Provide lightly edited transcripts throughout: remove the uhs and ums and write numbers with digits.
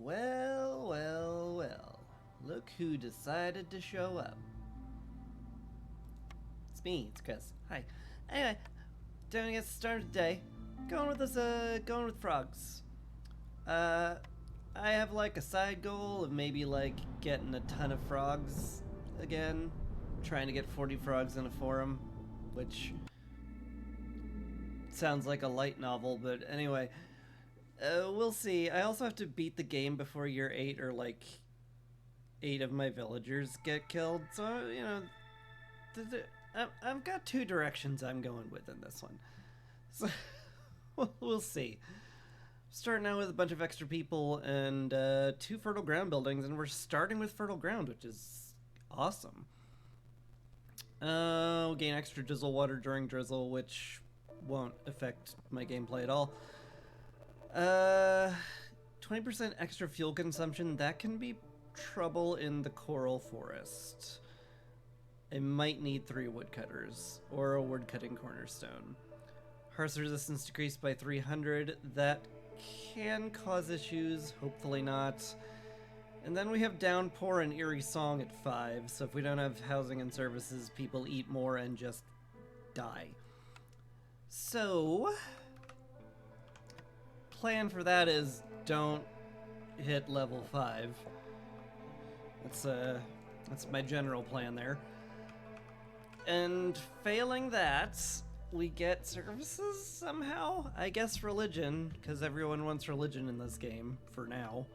Well, well, well. Look who decided to show up. It's me, it's Chris. Hi. Anyway, doing get started today. Going with frogs. I have like a side goal of maybe like getting a ton of frogs again. Trying to get 40 frogs in a forum, which sounds like a light novel, but anyway. We'll see. I also have to beat the game before year 8 or like 8 of my villagers get killed. So, I've got two directions I'm going with in this one. So, we'll see. Starting out with a bunch of extra people and 2 fertile ground buildings, and we're starting with fertile ground, which is awesome. We'll gain extra drizzle water during drizzle, which won't affect my gameplay at all. 20% extra fuel consumption, that can be trouble in the coral forest. I might need 3 woodcutters, or a woodcutting cornerstone. Hearth resistance decreased by 300, that can cause issues, hopefully not. And then we have Downpour and Eerie Song at 5, so if we don't have housing and services, people eat more and just die. So plan for that is don't hit level 5. That's my general plan there. And failing that, we get services somehow? I guess religion, because everyone wants religion in this game for now.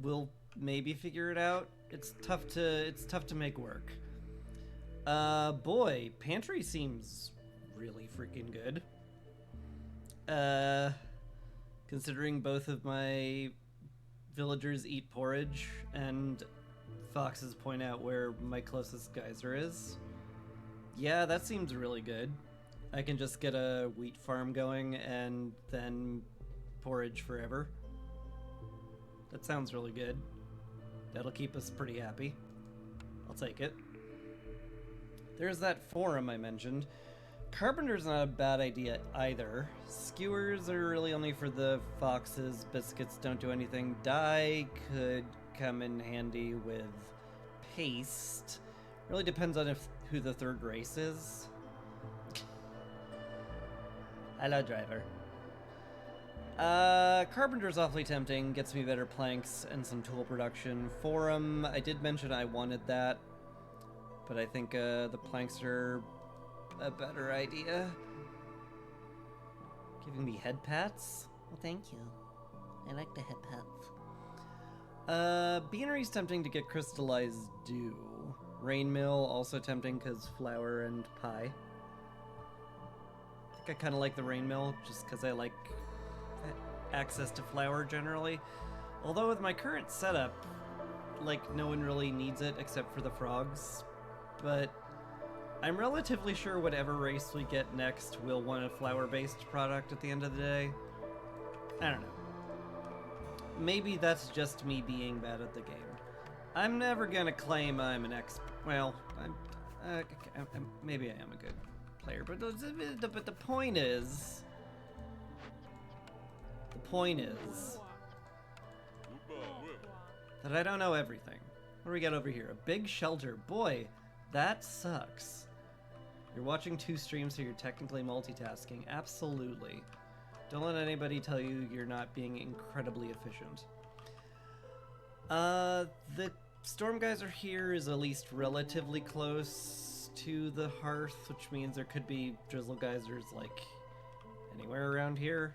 We'll maybe figure it out. It's tough to make work. Boy, pantry seems really freaking good. Considering both of my villagers eat porridge, and foxes point out where my closest geyser is. Yeah, that seems really good. I can just get a wheat farm going and then porridge forever. That sounds really good. That'll keep us pretty happy. I'll take it. There's that forum I mentioned. Carpenter's not a bad idea either. Skewers are really only for the foxes. Biscuits don't do anything. Dye could come in handy with paste. Really depends on who the third race is. Hello, driver. Carpenter's awfully tempting. Gets me better planks and some tool production. Forum, I did mention I wanted that, but I think the planks are a better idea. Giving me head pats? Well, thank you. I like the head pats. Beanery's tempting to get crystallized dew. Rain mill also tempting because flour and pie. I think I kind of like the rain mill just because I like access to flour generally. Although with my current setup, like, no one really needs it except for the frogs. But I'm relatively sure whatever race we get next will want a flour-based product at the end of the day. I don't know. Maybe that's just me being bad at the game. I'm never gonna claim I'm an well, maybe I am a good player, but the point is... The point is that I don't know everything. What do we got over here? A big shelter. Boy, that sucks. You're watching 2 streams, so you're technically multitasking. Absolutely. Don't let anybody tell you you're not being incredibly efficient. The storm geyser here is at least relatively close to the hearth, which means there could be drizzle geysers, like, anywhere around here.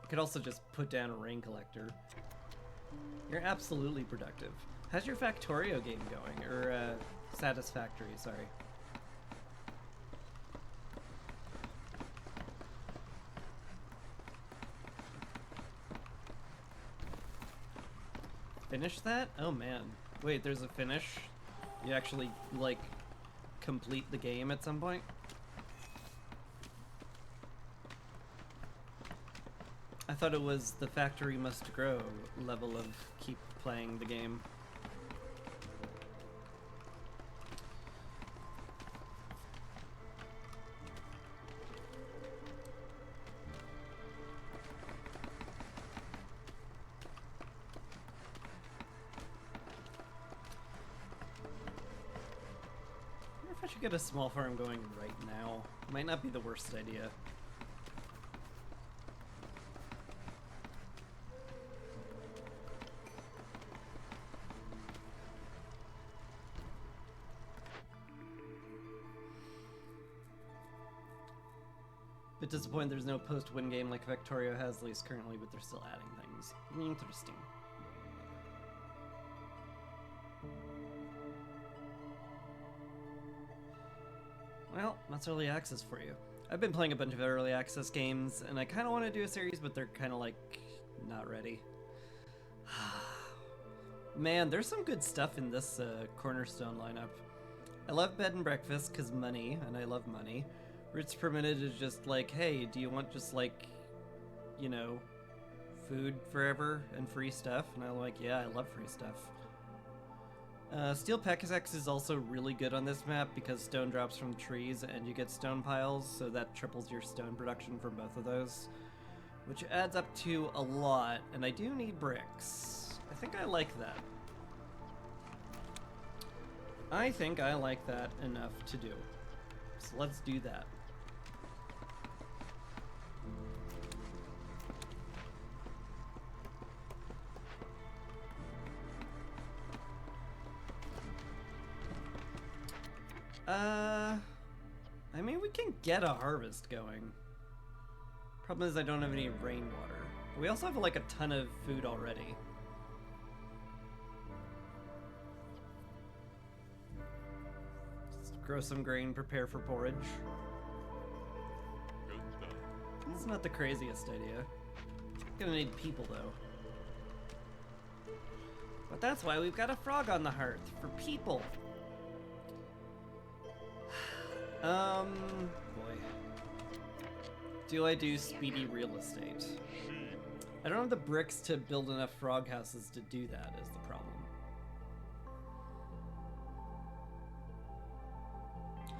I could also just put down a rain collector. You're absolutely productive. How's your Factorio game going? Or, Satisfactory, sorry. Finish that? Oh man. Wait, there's a finish? You actually, like, complete the game at some point? I thought it was the factory must grow level of keep playing the game. I should get a small farm going right now. Might not be the worst idea. Bit disappointed there's no post-win game like Victoria has, at least currently, but they're still adding things. Interesting. Well, that's early access for you. I've been playing a bunch of early access games, and I kind of want to do a series, but they're kind of like not ready. Man, there's some good stuff in this Cornerstone lineup. I love Bed and Breakfast because money, and I love money. Roots Permitted is just like, hey, do you want just like, you know, food forever and free stuff? And I'm like, yeah, I love free stuff. Steel Pickaxe is also really good on this map because stone drops from trees and you get stone piles, so that triples your stone production for both of those, which adds up to a lot, and I do need bricks. I think I like that. I think I like that enough to do. So let's do that. I mean, we can get a harvest going. Problem is I don't have any rainwater. We also have like a ton of food already. Let's grow some grain, prepare for porridge. It's not the craziest idea. Gonna need people though. But that's why we've got a frog on the hearth, for people. Boy. Do I do speedy real estate? I don't have the bricks to build enough frog houses to do that, is the problem.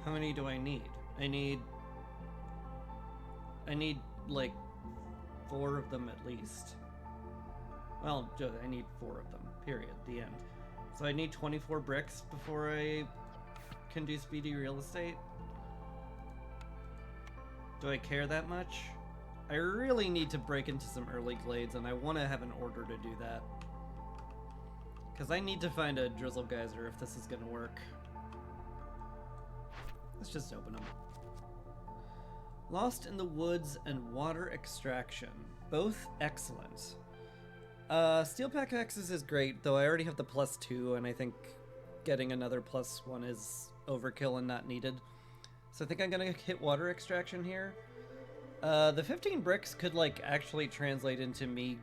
How many do I need? I need like 4 of them at least. Well, I need 4 of them, period, the end. So I need 24 bricks before I can do speedy real estate. Do I care that much? I really need to break into some early glades, and I want to have an order to do that. Because I need to find a drizzle geyser if this is going to work. Let's just open them. Lost in the Woods and Water Extraction. Both excellent. Steel Pickaxes is great, though I already have the +2, and I think getting another +1 is overkill and not needed. So I think I'm gonna hit Water Extraction here. The 15 bricks could like actually translate into me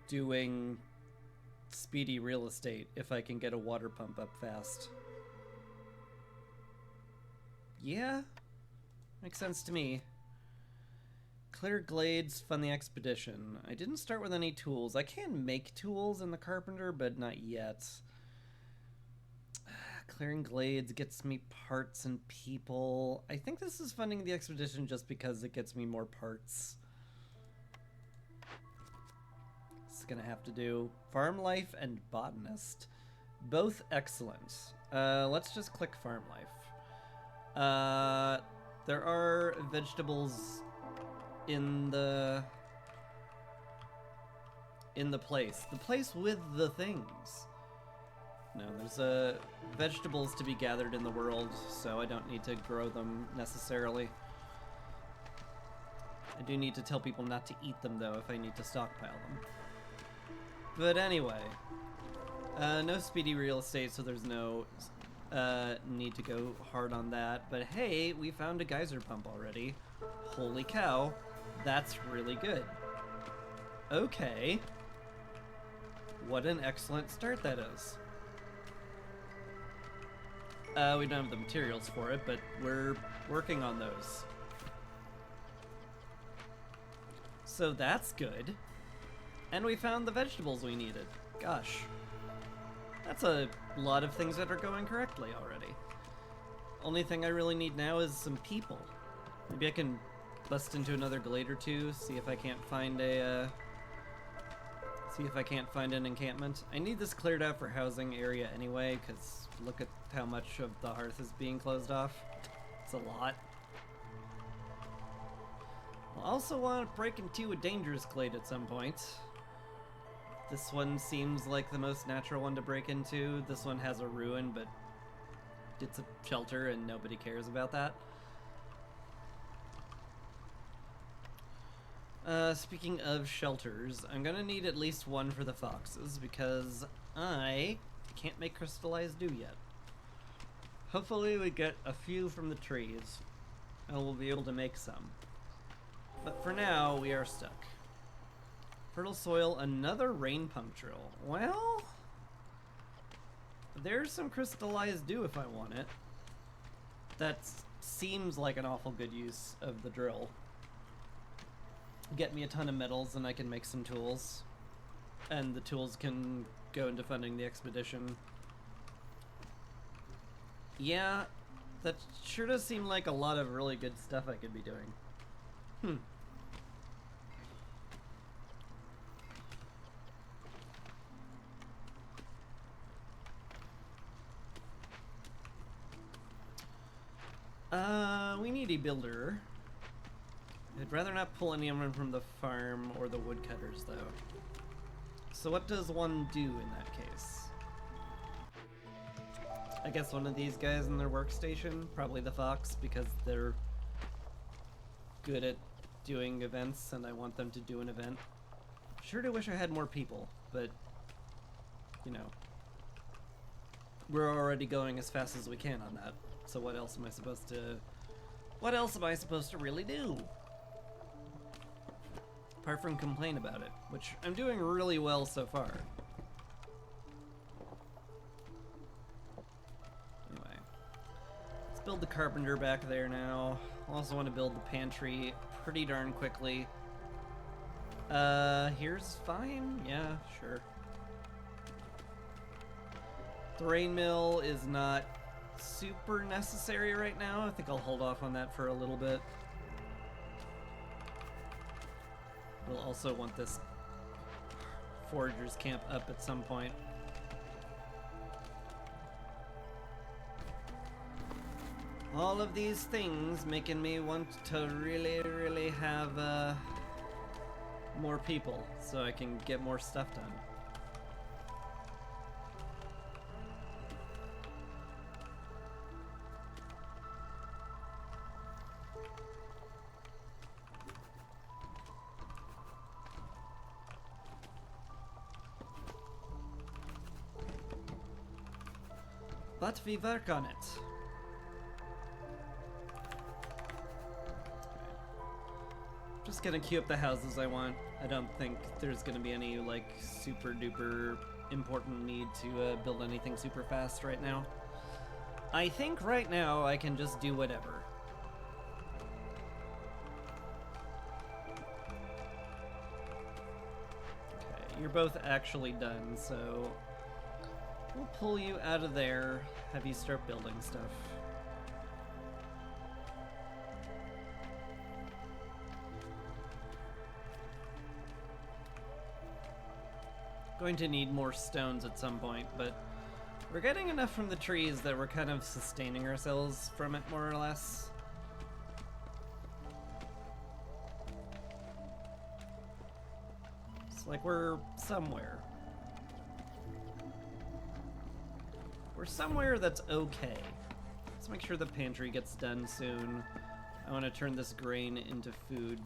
doing speedy real estate if I can get a water pump up fast. Yeah, makes sense to me. Clear glades, fund the expedition. I didn't start with any tools. I can make tools in the carpenter, but not yet. Clearing glades gets me parts and people. I think this is funding the expedition just because it gets me more parts. This is gonna have to do farm life and botanist. Both excellent. Let's just click farm life. There are vegetables in the place. The place with the things. No, there's vegetables to be gathered in the world, so I don't need to grow them necessarily. I do need to tell people not to eat them, though, if I need to stockpile them. But anyway, no speedy real estate, so there's no need to go hard on that. But hey, we found a geyser pump already. Holy cow, that's really good. Okay. What an excellent start that is. We don't have the materials for it, but we're working on those. So that's good. And we found the vegetables we needed. Gosh. That's a lot of things that are going correctly already. Only thing I really need now is some people. Maybe I can bust into another glade or two, see if I can't find a, see if I can't find an encampment. I need this cleared out for housing area anyway, because look at how much of the hearth is being closed off. a lot. I also want to break into a dangerous glade at some point. This one seems like the most natural one to break into. This one has a ruin, but it's a shelter and nobody cares about that. Speaking of shelters, I'm gonna need at least one for the foxes because I can't make crystallized dew yet. Hopefully we get a few from the trees and we'll be able to make some. But for now, we are stuck. Fertile soil, another rain punctual. Well, there's some crystallized dew if I want it. That seems like an awful good use of the drill. Get me a ton of metals and I can make some tools. And the tools can go into funding the expedition. Yeah, that sure does seem like a lot of really good stuff I could be doing. We need a builder. I'd rather not pull anyone from the farm or the woodcutters, though. So what does one do in that case? I guess one of these guys in their workstation, probably the fox, because they're good at doing events and I want them to do an event. Sure do wish I had more people, but, you know, we're already going as fast as we can on that. So what else am I supposed to really do? Apart from complain about it, which I'm doing really well so far. Anyway, let's build the carpenter back there now. I also want to build the pantry pretty darn quickly. Here's fine. Yeah, sure. The rain mill is not super necessary right now. I think I'll hold off on that for a little bit. We'll also want this foragers camp up at some point. All of these things making me want to really have more people so I can get more stuff done. But we work on it. Just gonna queue up the houses I want. I don't think there's gonna be any like super duper important need to build anything super fast right now. I think right now I can just do whatever. Okay, you're both actually done, so we'll pull you out of there, have you start building stuff. Going to need more stones at some point, but we're getting enough from the trees that we're kind of sustaining ourselves from it, more or less. It's like we're somewhere. We're somewhere that's okay. Let's make sure the pantry gets done soon. I want to turn this grain into food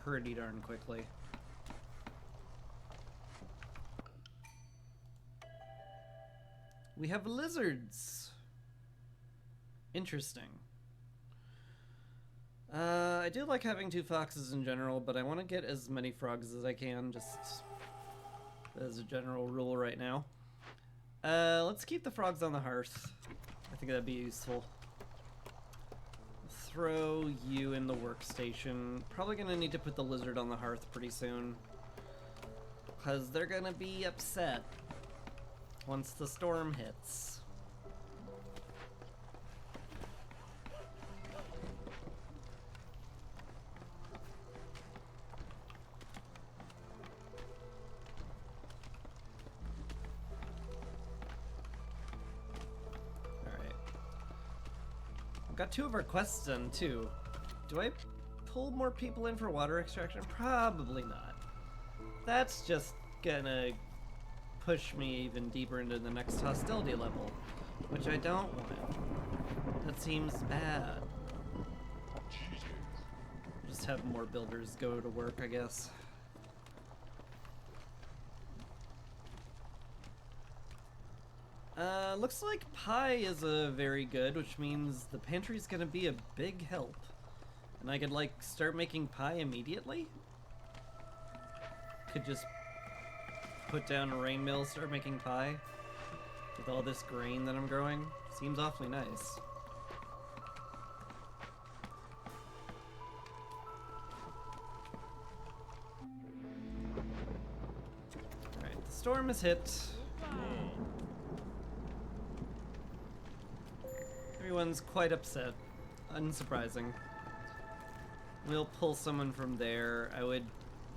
pretty darn quickly. We have lizards. Interesting. I do like having 2 foxes in general, but I want to get as many frogs as I can, just as a general rule right now. Let's keep the frogs on the hearth. I think that'd be useful. Throw you in the workstation. Probably gonna need to put the lizard on the hearth pretty soon, because they're gonna be upset once the storm hits. got 2 of our quests done too. Do I pull more people in for water extraction? Probably not. That's just gonna push me even deeper into the next hostility level, which I don't want. That seems bad. Just have more builders go to work, I guess. Looks like pie is a very good, which means the pantry's gonna be a big help. And I could, like, start making pie immediately? Could just put down a rain mill, start making pie? With all this grain that I'm growing? Seems awfully nice. Alright, the storm has hit. Everyone's quite upset. Unsurprising. We'll pull someone from there. I would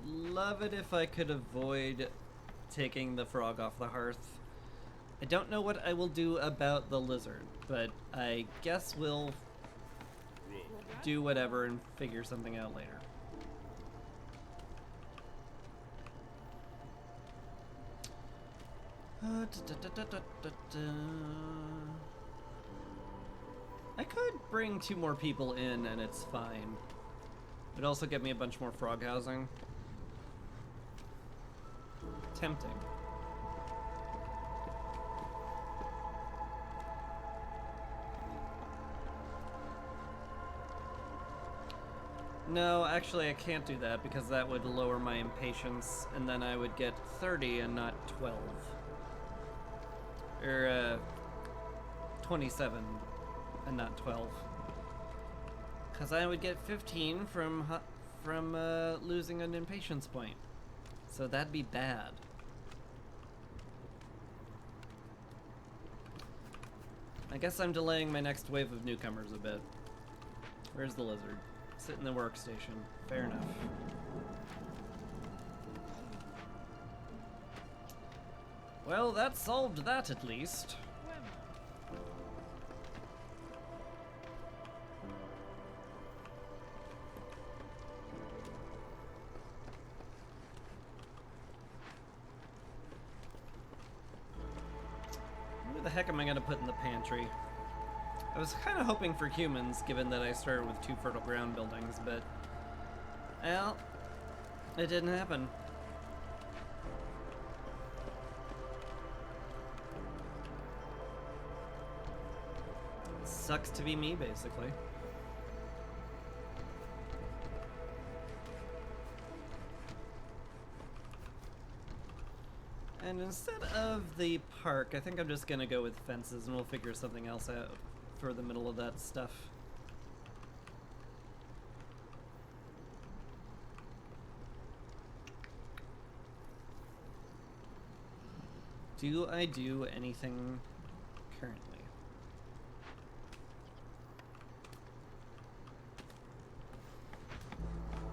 love it if I could avoid taking the frog off the hearth. I don't know what I will do about the lizard, but I guess we'll do whatever and figure something out later. I could bring 2 more people in and it's fine. It'd also get me a bunch more frog housing. Tempting. No, actually I can't do that because that would lower my impatience and then I would get 30 and not 12. Or 27 and not 12. Because I would get 15 from losing an impatience point. So that'd be bad. I guess I'm delaying my next wave of newcomers a bit. Where's the lizard? Sit in the workstation. Fair enough. Well, that solved that at least. Who the heck am I gonna put in the pantry? I was kind of hoping for humans, given that I started with 2 fertile ground buildings, but... well, it didn't happen. Sucks to be me, basically. And instead of the park, I think I'm just gonna go with fences and we'll figure something else out for the middle of that stuff. Do I do anything currently?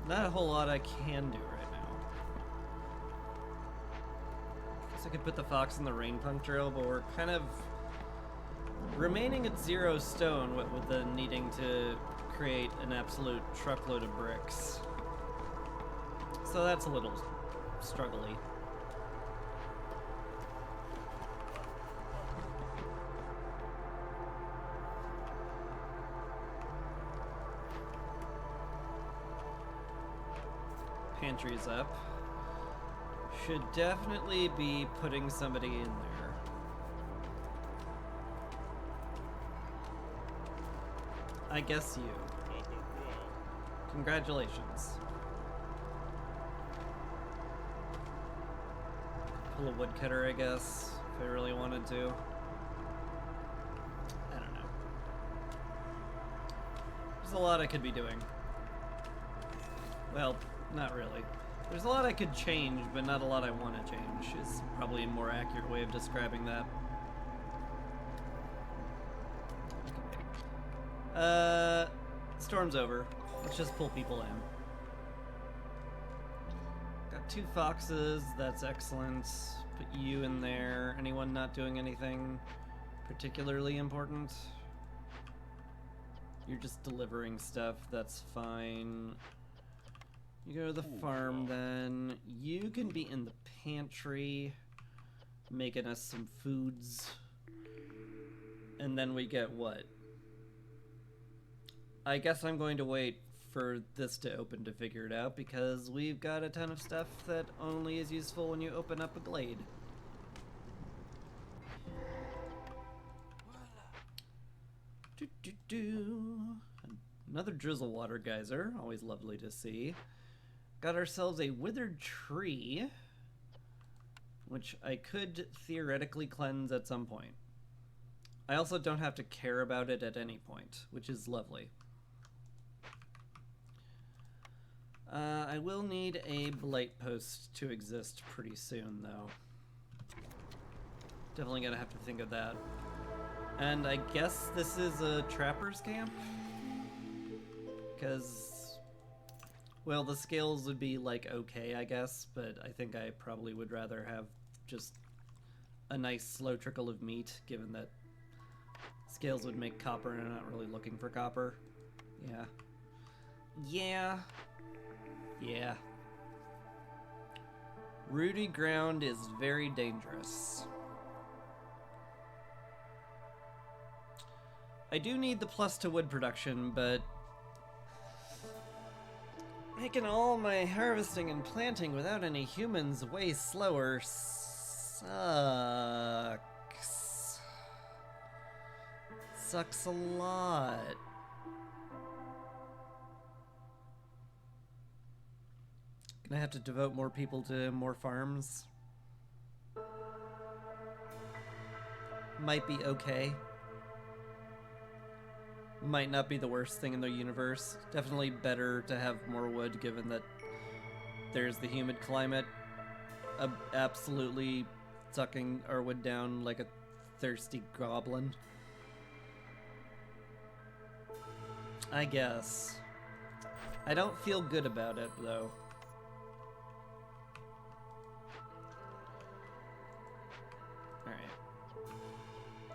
Not a whole lot I can do right now. Guess I could put the fox in the rain punk drill, but we're kind of remaining at 0 stone with the needing to create an absolute truckload of bricks. So that's a little struggly. Pantry's up. Should definitely be putting somebody in there. I guess you. Congratulations. Pull a woodcutter, I guess, if I really wanted to. I don't know. There's a lot I could be doing. Well, not really. There's a lot I could change, but not a lot I want to change, is probably a more accurate way of describing that. Storm's over. Let's just pull people in. Got 2 foxes, that's excellent. Put you in there. Anyone not doing anything particularly important? You're just delivering stuff, that's fine. You go to the farm then. You can be in the pantry, making us some foods. And then we get what? I guess I'm going to wait for this to open to figure it out, because we've got a ton of stuff that only is useful when you open up a glade. Another drizzle water geyser, always lovely to see. Got ourselves a withered tree, which I could theoretically cleanse at some point. I also don't have to care about it at any point, which is lovely. I will need a blight post to exist pretty soon, though. Definitely gonna have to think of that. And I guess this is a trapper's camp? Because, well, the scales would be, like, okay, I guess, but I think I probably would rather have just a nice slow trickle of meat, given that scales would make copper and I'm not really looking for copper. Yeah. Yeah. Rooty ground is very dangerous. I do need the plus to wood production, but making all my harvesting and planting without any humans way slower sucks. Sucks a lot. Gonna have to devote more people to more farms. Might be okay. Might not be the worst thing in the universe. Definitely better to have more wood, given that there's the humid climate absolutely sucking our wood down like a thirsty goblin. I guess. I don't feel good about it, though.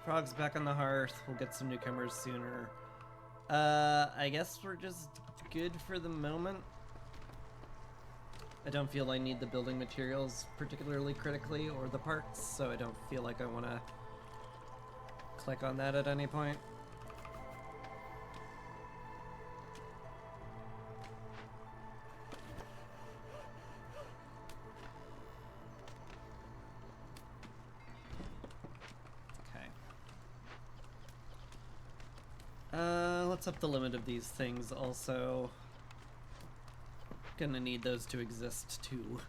Frog's back on the hearth. We'll get some newcomers sooner. I guess we're just good for the moment. I don't feel I need the building materials particularly critically, or the parts, so I don't feel like I want to click on that at any point. Let's up the limit of these things also. Gonna need those to exist too.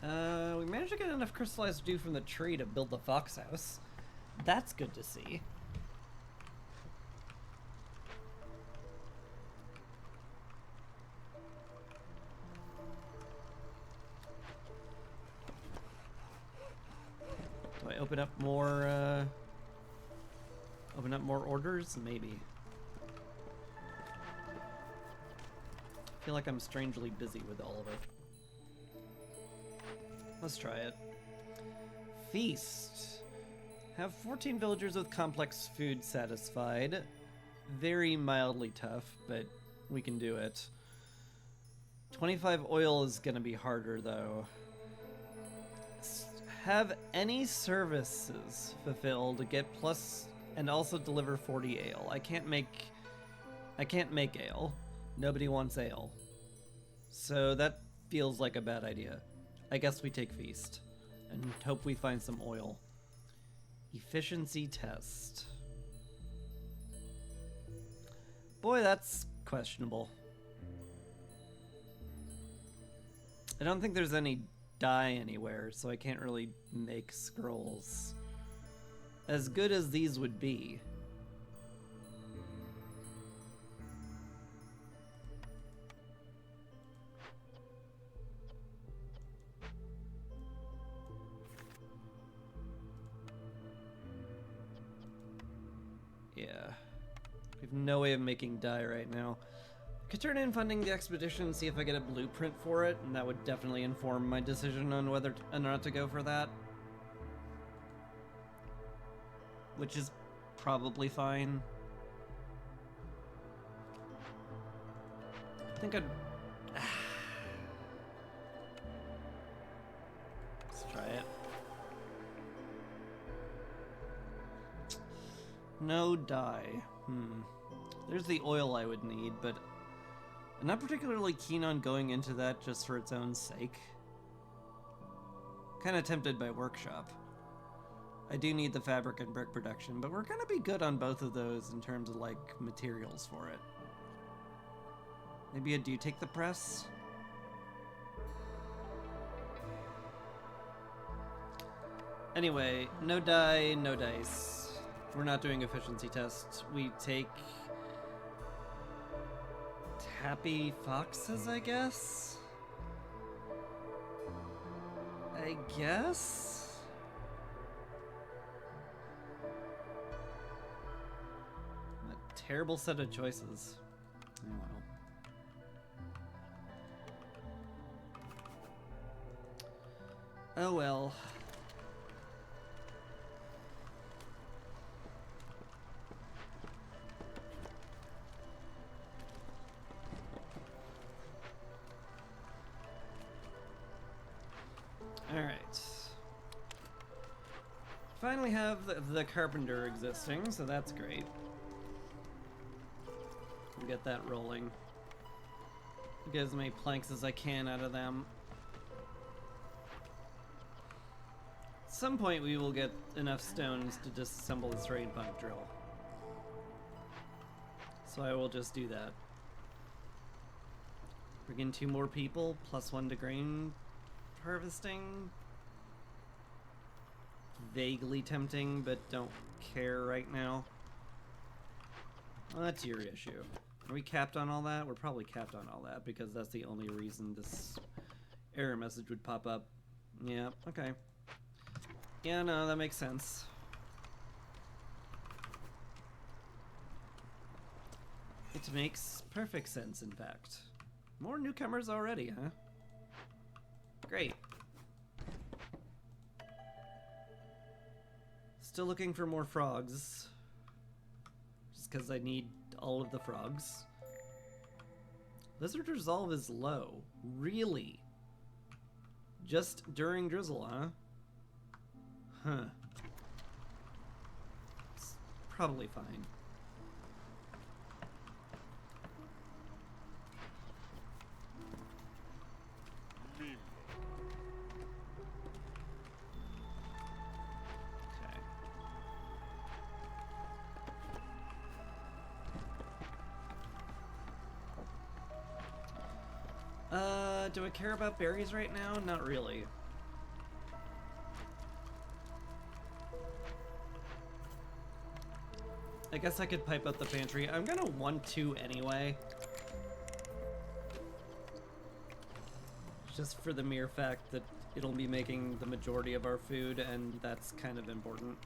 We managed to get enough crystallized dew from the tree to build the fox house. That's good to see. Open up more orders? Maybe. I feel like I'm strangely busy with all of it. Let's try it. Feast. Have 14 villagers with complex food satisfied. Very mildly tough, but we can do it. 25 oil is gonna be harder, though. Have any services fulfilled, get plus, and also deliver 40 ale. I can't make ale. Nobody wants ale. So that feels like a bad idea. I guess we take feast and hope we find some oil. Efficiency test. Boy, that's questionable. I don't think there's any dye anywhere, so I can't really make scrolls. As good as these would be. Yeah. We have no way of making dye right now. Could turn in funding the expedition and see if I get a blueprint for it, and that would definitely inform my decision on whether or not to go for that. which is probably fine. I think I'd... Let's try it. No dye. There's the oil I would need, but I'm not particularly keen on going into that just for its own sake. Kind of tempted by workshop. I do need the fabric and brick production, but we're gonna be good on both of those in terms of, like, materials for it. Maybe I do take the press? Anyway, no dye, no dice. We're not doing efficiency tests. We take Tappy Foxes, I guess? A terrible set of choices. Oh well. Oh well. Alright. Finally have the carpenter existing, so that's great. We'll get that rolling. Get as many planks as I can out of them. At some point we will get enough stones to disassemble this rain pump drill. So I will just do that. Bring in 2 more people, +1 to grain harvesting. Vaguely tempting, but don't care right now. Well, that's your issue. Are we capped on all that? We're probably capped on all that because that's the only reason this error message would pop up. Yeah, okay. Yeah, no, that makes sense. It makes perfect sense, in fact. More newcomers already, huh? Great. Still looking for more frogs. Just because I need all of the frogs. Lizard resolve is low. Really? Just during drizzle, huh? Huh. It's probably fine. Do I care about berries right now? Not really. I guess I could pipe up the pantry. I'm gonna want to anyway. Just for the mere fact that it'll be making the majority of our food, and that's kind of important.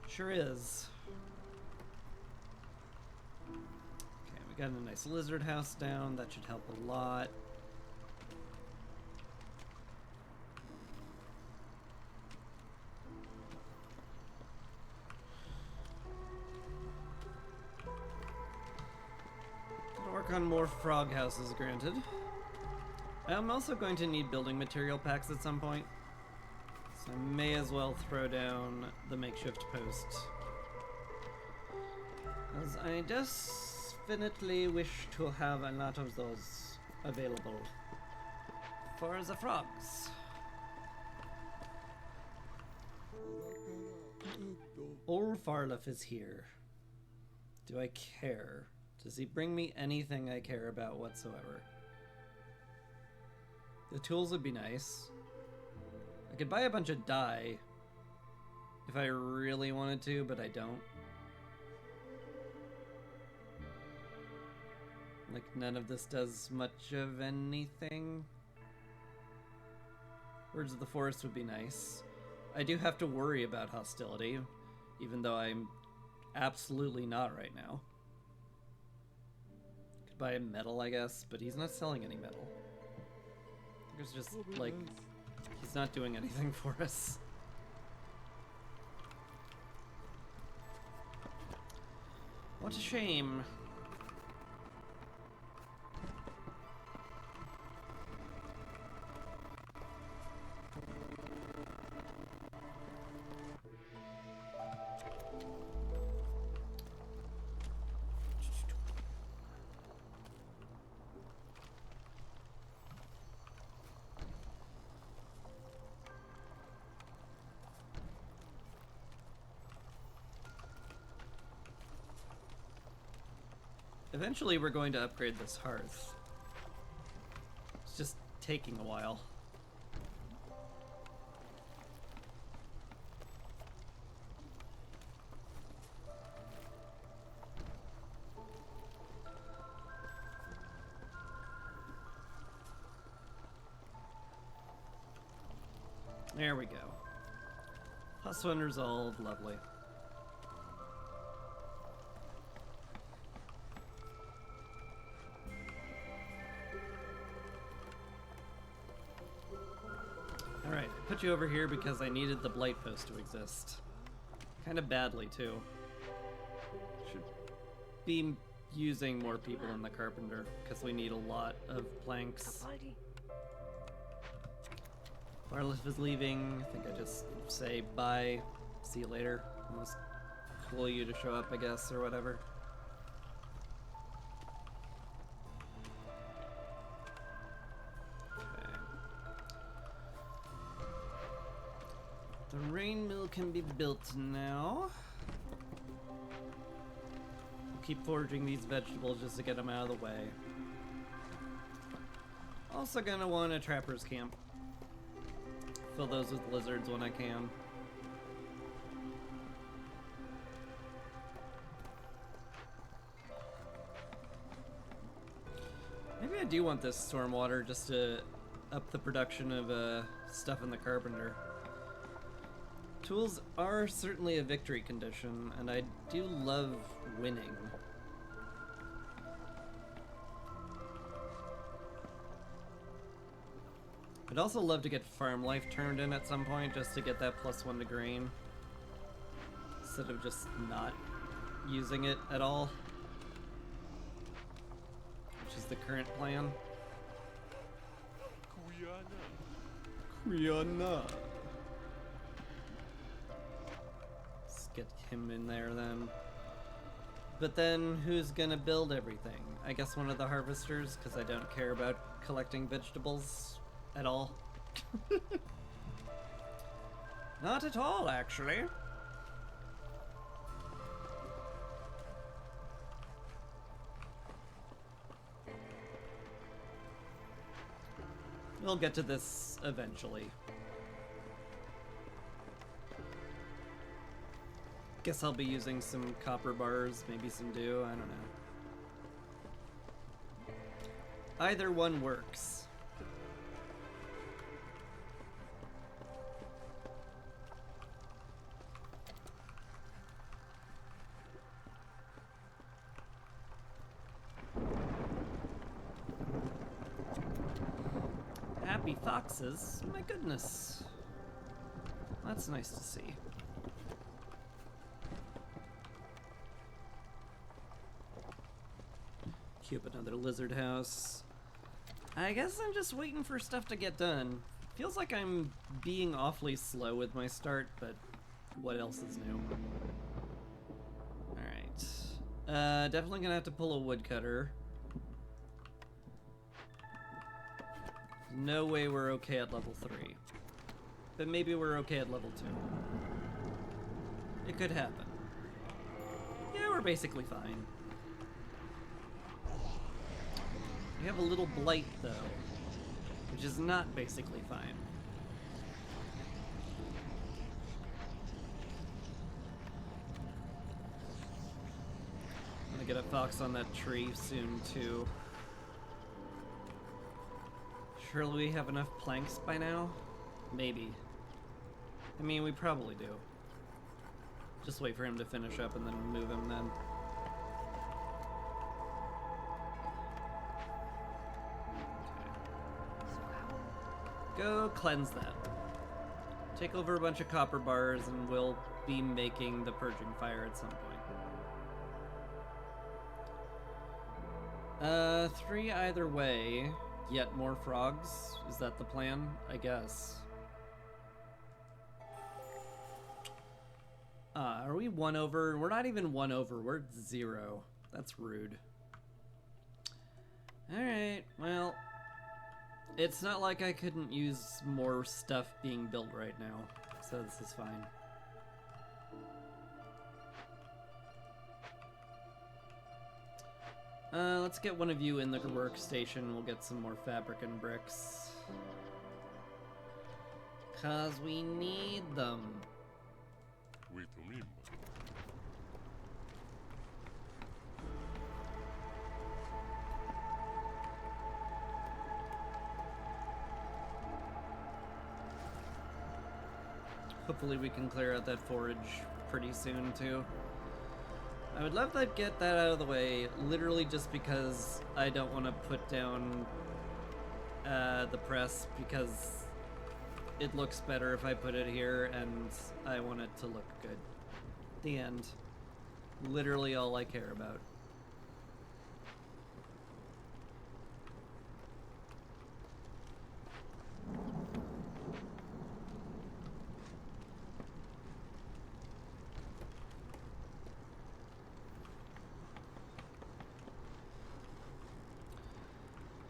Sure is. Okay, we got a nice lizard house down. That should help a lot. Gonna work on more frog houses, granted. I'm also going to need building material packs at some point. So I may as well throw down the makeshift post. As I definitely wish to have a lot of those available for the frogs. Old Farleth is here. Do I care? Does he bring me anything I care about whatsoever? The tools would be nice. I could buy a bunch of dye if I really wanted to, but I don't. Like, none of this does much of anything. Words of the Forest would be nice. I do have to worry about hostility, even though I'm absolutely not right now. Could buy metal, I guess, but he's not selling any metal. It's just, like, he's not doing anything for us. What a shame. Eventually we're going to upgrade this hearth. It's just taking a while. There we go. +1 resolved, lovely. Alright, I put you over here because I needed the blight post to exist. Kind of badly, too. Should be using more people in the carpenter, because we need a lot of planks. Barliff is leaving. I think I just say bye, see you later. Unless cool you to show up, I guess, or whatever. Okay. The rain mill can be built now. We'll keep foraging these vegetables just to get them out of the way. Also gonna want a trapper's camp. Fill those with lizards when I can. Maybe I do want this stormwater just to up the production of stuff in the carpenter. Tools are certainly a victory condition, and I do love winning. I'd also love to get farm life turned in at some point just to get that +1 to grain. Instead of just not using it at all. Which is the current plan. Kriana. Let's get him in there then. But then who's gonna build everything? I guess one of the harvesters, because I don't care about collecting vegetables at all. Not at all, actually. We'll get to this eventually. Guess I'll be using some copper bars, maybe some dew, I don't know. Either one works. Happy foxes? My goodness. That's nice to see. Queue up another lizard house. I guess I'm just waiting for stuff to get done. Feels like I'm being awfully slow with my start, but what else is new? Alright. Definitely gonna have to pull a woodcutter. No way we're okay at level 3. But maybe we're okay at level 2. It could happen. Yeah, we're basically fine. We have a little blight, though, which is not basically fine. I'm gonna get a fox on that tree soon, too. Surely we have enough planks by now? Maybe. I mean, we probably do. Just wait for him to finish up and then move him then. Go cleanse that. Take over a bunch of copper bars and we'll be making the purging fire at some point. 3 either way. Yet more frogs? Is that the plan? I guess. Are we 1 over? We're not even 1 over. We're 0. That's rude. Alright, well. It's not like I couldn't use more stuff being built right now. So this is fine. Let's get one of you in the workstation. We'll get some more fabric and bricks. 'Cause we need them. Hopefully we can clear out that forage pretty soon too. I would love to get that out of the way, literally just because I don't want to put down the press, because it looks better if I put it here and I want it to look good. The end. Literally all I care about.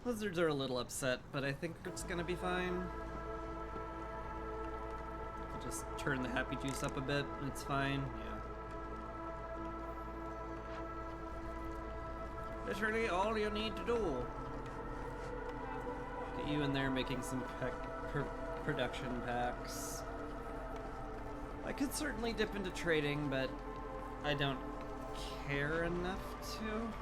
Lizards are a little upset, but I think it's gonna be fine. I'll just turn the happy juice up a bit, and it's fine. Yeah. Literally all you need to do. Get you in there making some production packs. I could certainly dip into trading, but I don't care enough to.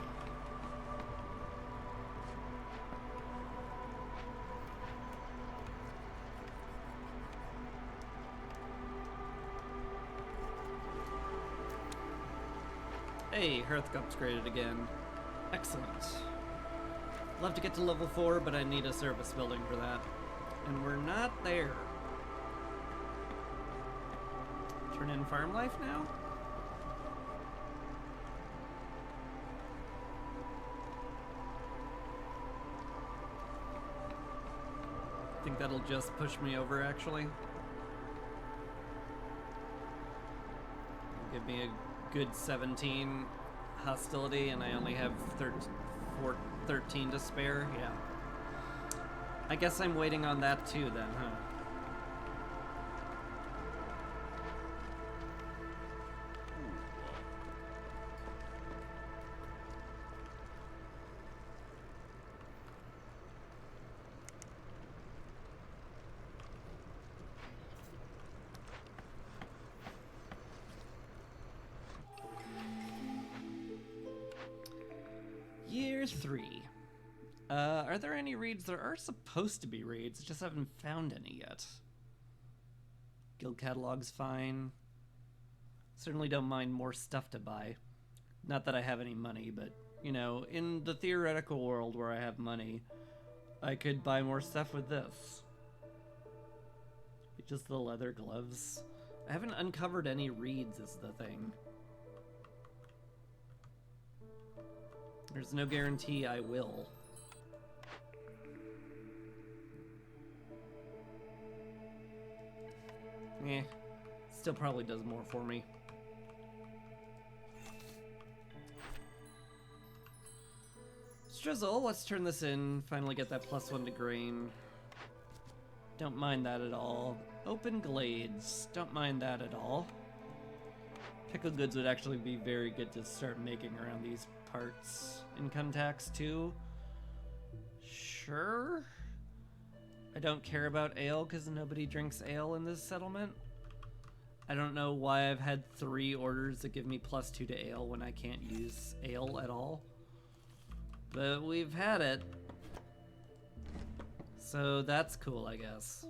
Hey, Hearth got upgraded again. Excellent. Love to get to level 4, but I need a service building for that. And we're not there. Turn in farm life now? I think that'll just push me over, actually. Give me a good 17 hostility, and I only have 13 to spare. Yeah. I guess I'm waiting on that too then, huh? Year 3. Are there any raids? There are supposed to be raids, just haven't found any yet. Guild catalog's fine. Certainly don't mind more stuff to buy. Not that I have any money, but, you know, in the theoretical world where I have money, I could buy more stuff with this. Just the leather gloves. I haven't uncovered any reeds is the thing. There's no guarantee I will. Eh, still probably does more for me. Strizzle, let's turn this in, finally get that +1 to grain. Don't mind that at all. Open glades, don't mind that at all. Pickled goods would actually be very good to start making around these parts. Income tax too? Sure. I don't care about ale because nobody drinks ale in this settlement. I don't know why I've had 3 orders that give me +2 to ale when I can't use ale at all. But we've had it. So that's cool, I guess.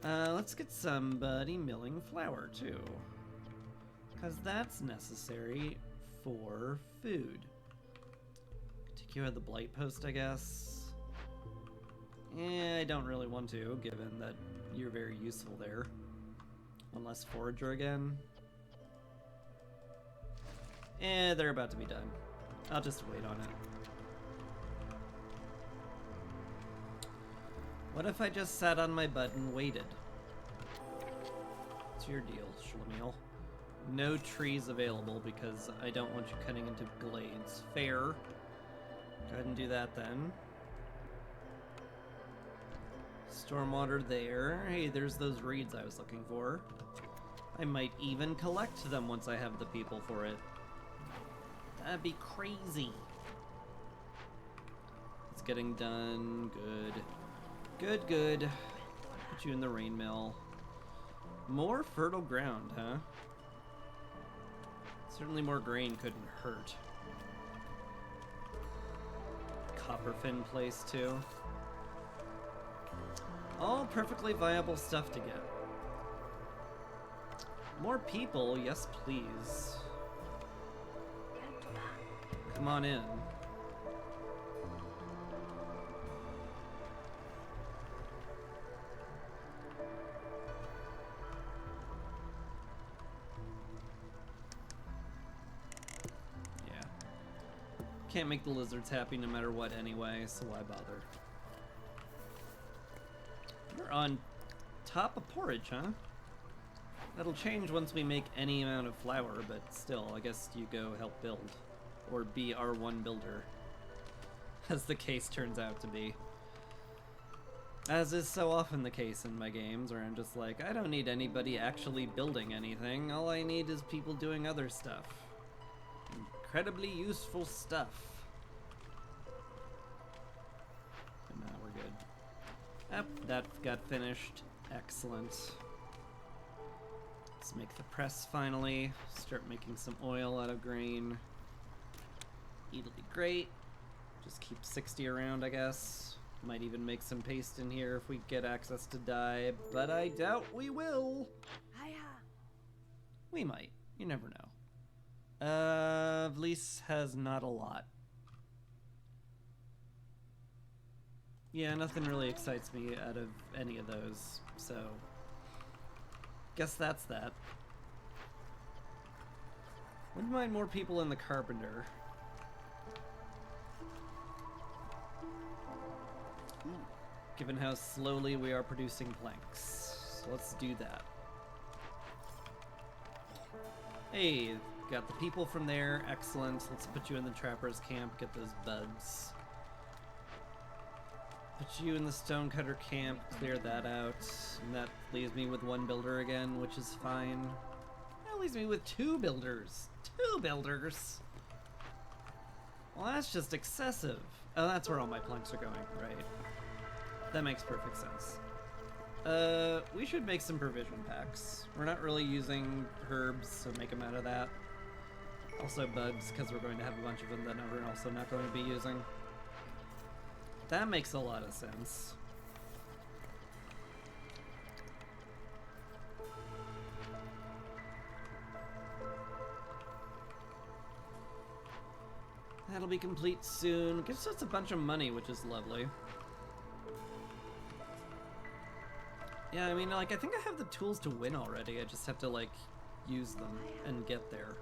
Let's get somebody milling flour too. Because that's necessary for food. Secure the Blight Post, I guess. I don't really want to, given that you're very useful there. One less Forager again. They're about to be done. I'll just wait on it. What if I just sat on my butt and waited? What's your deal, Schlemiel? No trees available because I don't want you cutting into glades. Fair. Go ahead and do that then. Stormwater there. Hey, there's those reeds I was looking for. I might even collect them once I have the people for it. That'd be crazy. It's getting done. Good. Good, good. Put you in the rain mill. More fertile ground, huh? Certainly more grain couldn't hurt. Copperfin place too. All perfectly viable stuff to get. More people, yes please. Come on in. Can't make the lizards happy no matter what anyway, so why bother? You're on top of porridge, huh? That'll change once we make any amount of flour, but still, I guess you go help build. Or be our one builder. As the case turns out to be. As is so often the case in my games, where I'm just like, I don't need anybody actually building anything, all I need is people doing other stuff. Incredibly useful stuff. And now we're good. Yep, that got finished. Excellent. Let's make the press finally. Start making some oil out of grain. It'll be great. Just keep 60 around, I guess. Might even make some paste in here if we get access to dye, but I doubt we will. We might. You never know. Vlies has not a lot. Yeah, nothing really excites me out of any of those, so guess that's that. Wouldn't mind more people in the Carpenter. Given how slowly we are producing planks. So let's do that. Hey, got the people from there. Excellent. Let's put you in the trapper's camp, get those bugs. Put you in the stonecutter camp, clear that out. And that leaves me with one builder again, which is fine. That leaves me with two builders. Two builders! Well, that's just excessive. Oh, that's where all my planks are going, right. That makes perfect sense. We should make some provision packs. We're not really using herbs, so make them out of that. Also bugs, because we're going to have a bunch of them that we're also not going to be using. That makes a lot of sense. That'll be complete soon. Gives us a bunch of money, which is lovely. Yeah, I mean, like, I think I have the tools to win already. I just have to, like, use them and get there.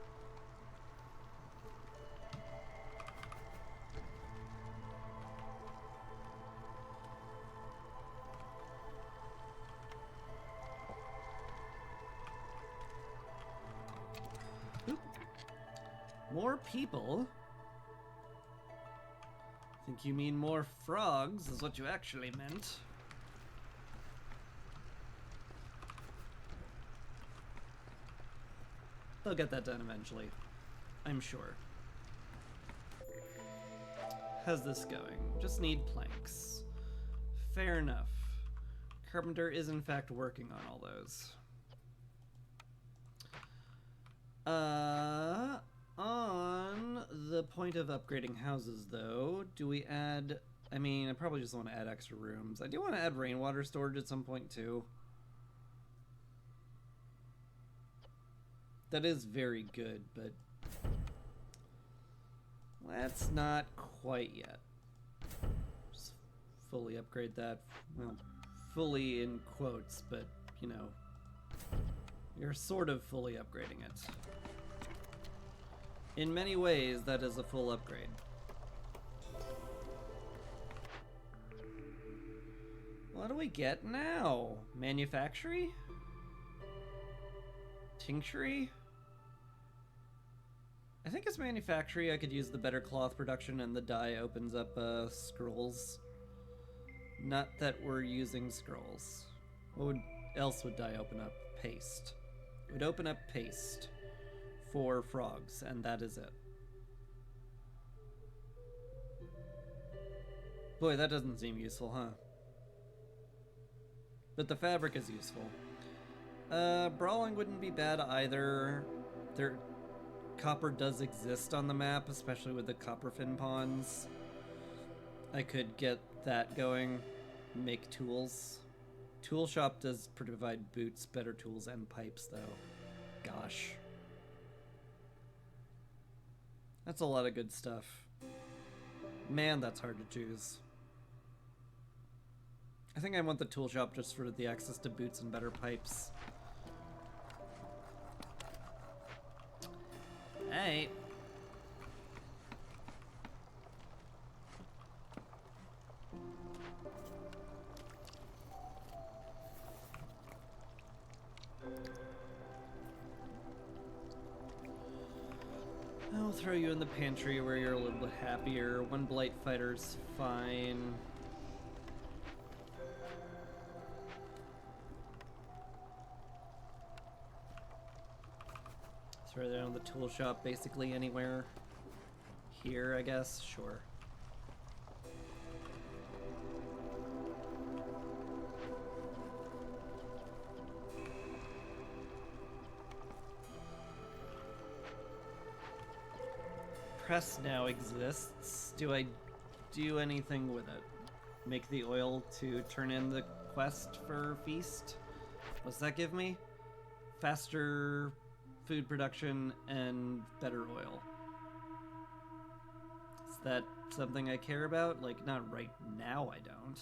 Oop. More people? I think you mean more frogs, is what you actually meant. They'll get that done eventually, I'm sure. How's this going? Just need planks. Fair enough. Carpenter is in fact working on all those. On the point of upgrading houses though, do we add, I mean, I probably just want to add extra rooms. I do want to add rainwater storage at some point too. That is very good, but let's not quite yet. Just fully upgrade that. Well, fully in quotes, but, you know, you're sort of fully upgrading it. In many ways, that is a full upgrade. What do we get now? Manufactory? Tinctury? I think it's manufactory. I could use the better cloth production, and the dye opens up scrolls. Not that we're using scrolls. What else would dye open up? Paste. It would open up paste for frogs, and that is it. Boy, that doesn't seem useful, huh? But the fabric is useful. Brawling wouldn't be bad either. Copper does exist on the map, especially with the copperfin pawns. I could get that going, make tools. Tool shop does provide boots, better tools, and pipes, though. Gosh. That's a lot of good stuff. Man, that's hard to choose. I think I want the tool shop just for the access to boots and better pipes. Hey. I'll throw you in the pantry where you're a little bit happier. One blight fighter's fine. Throw that on the tool shop basically anywhere. Here, I guess? Sure. Press now exists. Do I do anything with it? Make the oil to turn in the quest for Feast? What's that give me? Faster food production and better oil. Is that something I care about? Like, not right now, I don't.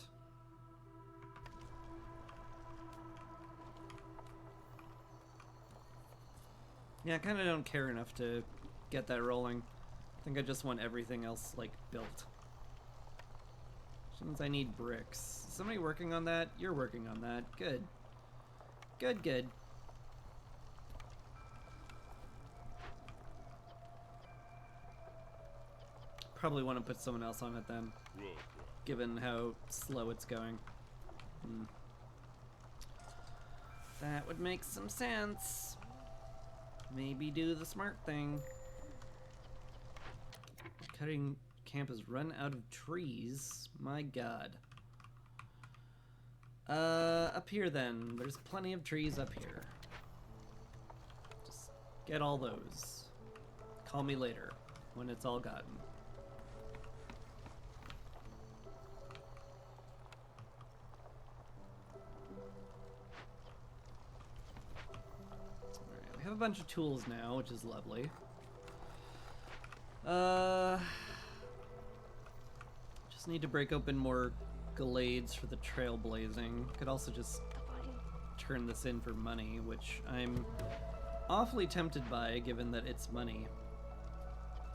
Yeah, I kind of don't care enough to get that rolling. I think I just want everything else, like, built. Since I need bricks. Is somebody working on that? You're working on that. Good. Good, good. Probably want to put someone else on it then, given how slow it's going. That would make some sense. Maybe do the smart thing. Cutting camp has run out of trees. My god. Up here then. There's plenty of trees up here. Just get all those. Call me later, when it's all gotten. Alright, we have a bunch of tools now, which is lovely. Just need to break open more glades for the trailblazing. Could also just turn this in for money, which I'm awfully tempted by, given that it's money.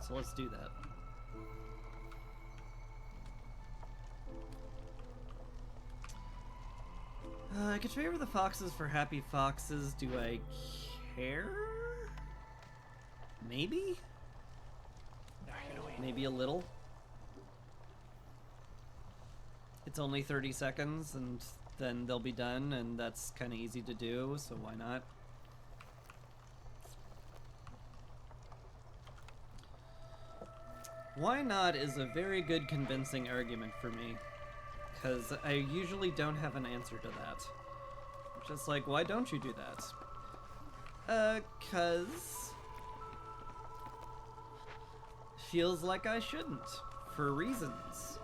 So let's do that. I could favor the foxes for happy foxes. Do I care? Maybe? Maybe a little. It's only 30 seconds and then they'll be done, and that's kind of easy to do, so why not? Why not is a very good convincing argument for me, because I usually don't have an answer to that. Just like, why don't you do that? 'Cause feels like I shouldn't, for reasons.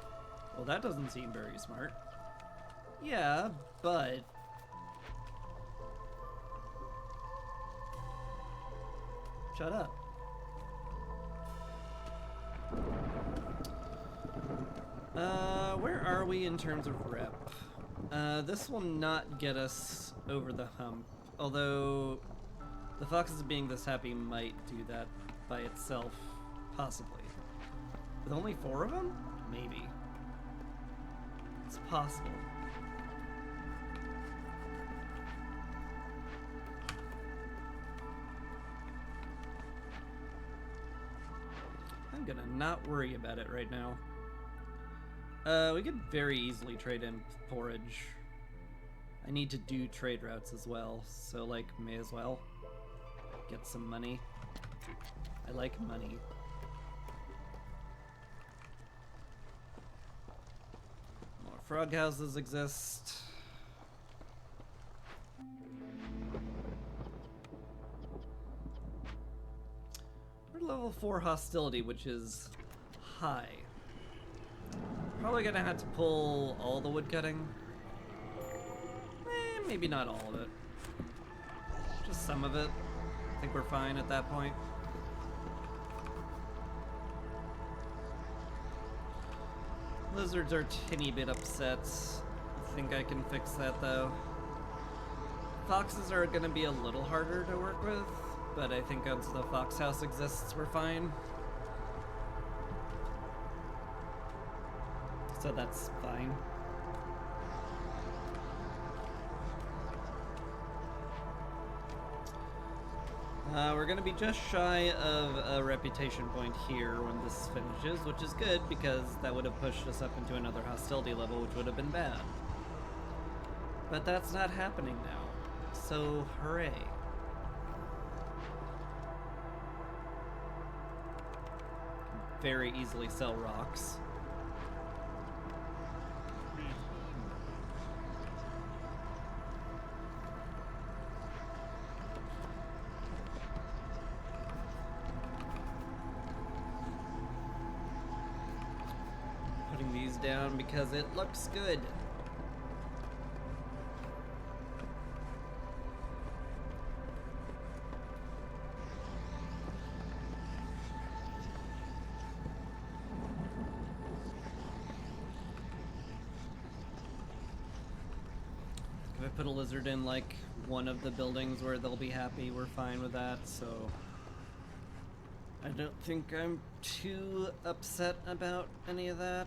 Well, that doesn't seem very smart. Yeah, but... Shut up. Where are we in terms of rep? This will not get us over the hump, although the Foxes being this happy might do that by itself, possibly. With only 4 of them? Maybe. It's possible. I'm gonna not worry about it right now. We could very easily trade in forage. I need to do trade routes as well, so like, may as well get some money. I like money. More frog houses exist. We're level 4 hostility, which is high. Probably gonna have to pull all the wood cutting. Maybe not all of it. Just some of it. I think we're fine at that point. Lizards are a teeny bit upset. I think I can fix that though. Foxes are gonna be a little harder to work with, but I think once the fox house exists, we're fine. So that's fine. We're gonna be just shy of a reputation point here when this finishes, which is good because that would have pushed us up into another hostility level, which would have been bad. But that's not happening now, so hooray. Very easily sell rocks. Down because it looks good. If I put a lizard in like one of the buildings where they'll be happy, we're fine with that, so I don't think I'm too upset about any of that.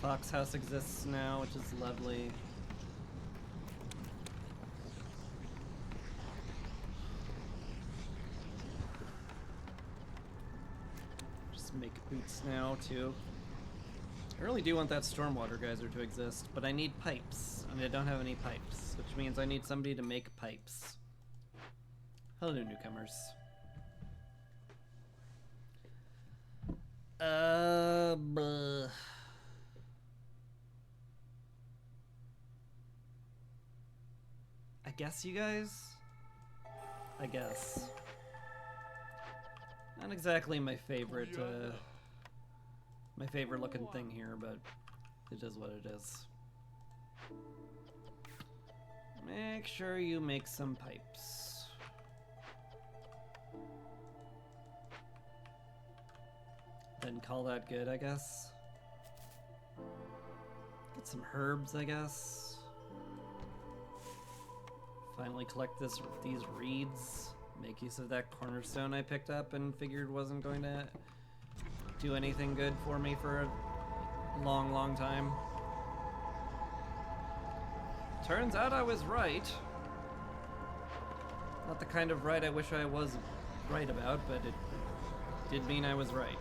Fox house exists now, which is lovely. Just make boots now, too. I really do want that stormwater geyser to exist, but I need pipes, and I don't have any pipes, which means I need somebody to make pipes. Hello, newcomers. Blah. I guess you guys? I guess. Not exactly my favorite looking thing here, but it is what it is. Make sure you make some pipes. Then call that good, I guess. Get some herbs, I guess. Finally collect these reeds. Make use of that cornerstone I picked up and figured wasn't going to do anything good for me for a long, long time. Turns out I was right. Not the kind of right I wish I was right about, but it did mean I was right.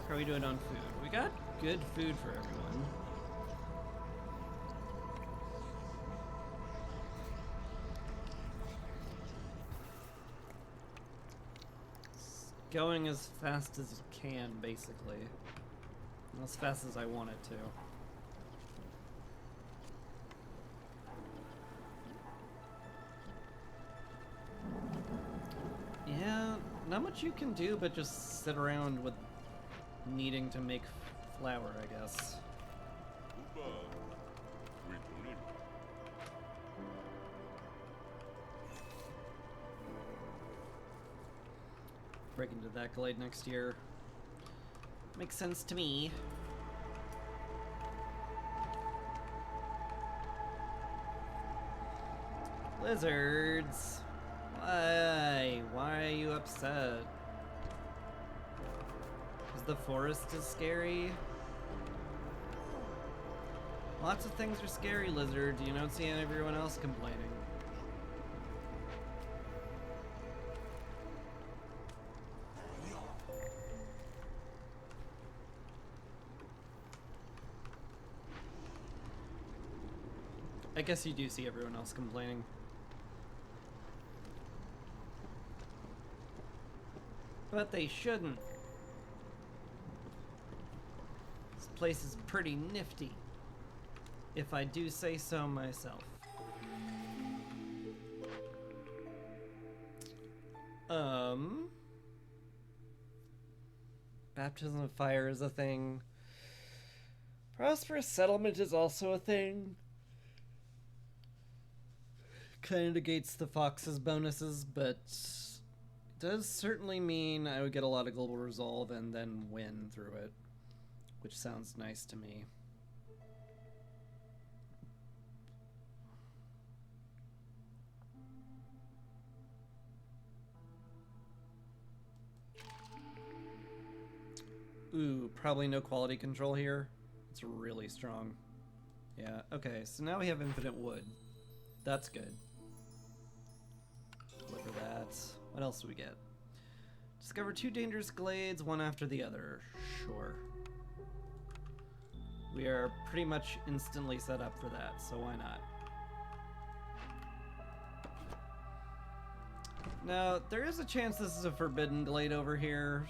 How are we doing on food? We got good food for everyone. Going as fast as it can, basically. As fast as I want it to. Yeah, not much you can do but just sit around with needing to make flour, I guess. break into that glade next year. Makes sense to me. Lizards! Why? Why are you upset? Is the forest as scary? Lots of things are scary, Lizard. You don't see everyone else complaining. I guess you do see everyone else complaining. But they shouldn't. This place is pretty nifty, if I do say so myself. Baptism of fire is a thing. Prosperous settlement is also a thing. Kind of negates the Fox's bonuses, but does certainly mean I would get a lot of global resolve and then win through it, which sounds nice to me. Ooh, probably no quality control here. It's really strong. Yeah, okay, so now we have infinite wood. That's good. Deliver that. What else do we get? Discover 2 dangerous glades, one after the other. Sure. We are pretty much instantly set up for that, so why not? Now, there is a chance this is a forbidden glade over here,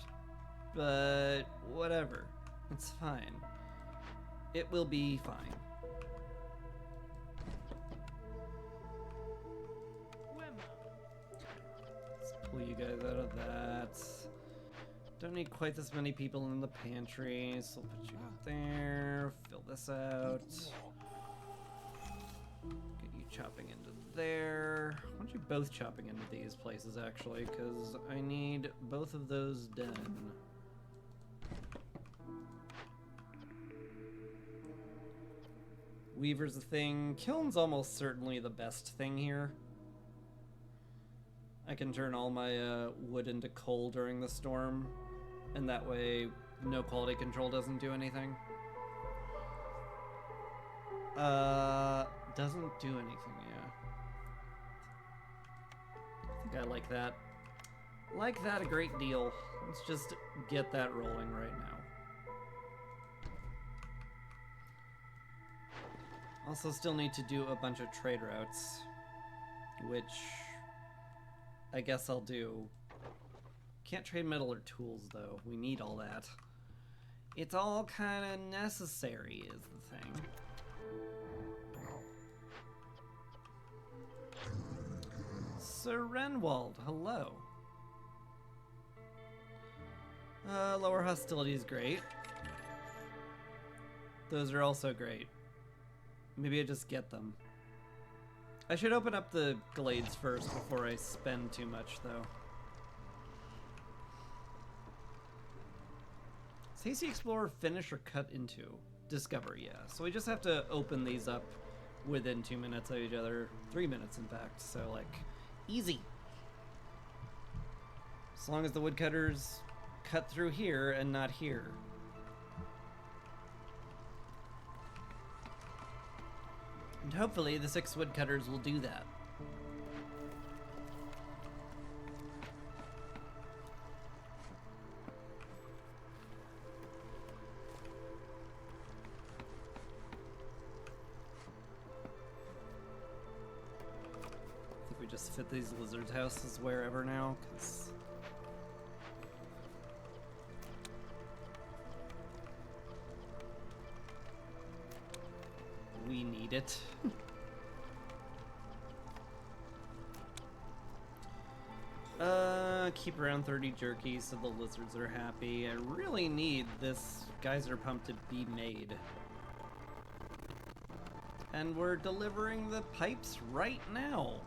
but whatever. It's fine. It will be fine. Let's pull you guys out of that. Don't need quite this many people in the pantry, so I'll put you out there. Fill this out. Get you chopping into there. I want you both chopping into these places, actually, because I need both of those done. Weaver's a thing. Kiln's almost certainly the best thing here. I can turn all my wood into coal during the storm, and that way no quality control doesn't do anything. Doesn't do anything, yeah. I think I like that. Like that a great deal. Let's just get that rolling right now. Also still need to do a bunch of trade routes, which I guess I'll do. Can't trade metal or tools though. We need all that. It's all kind of necessary is the thing. Sir Renwald, hello. Lower hostility is great. Those are also great. Maybe I just get them. I should open up the glades first before I spend too much, though. Does Hasty Explorer finish or cut into? Discover, yeah. So we just have to open these up within 2 minutes of each other. 3 minutes, in fact. So, like, easy. As long as the woodcutters cut through here and not here. And hopefully the 6 woodcutters will do that. I think we just fit these lizard houses wherever now, because we need it. Keep around 30 jerky so the lizards are happy. I really need this geyser pump to be made. And we're delivering the pipes right now.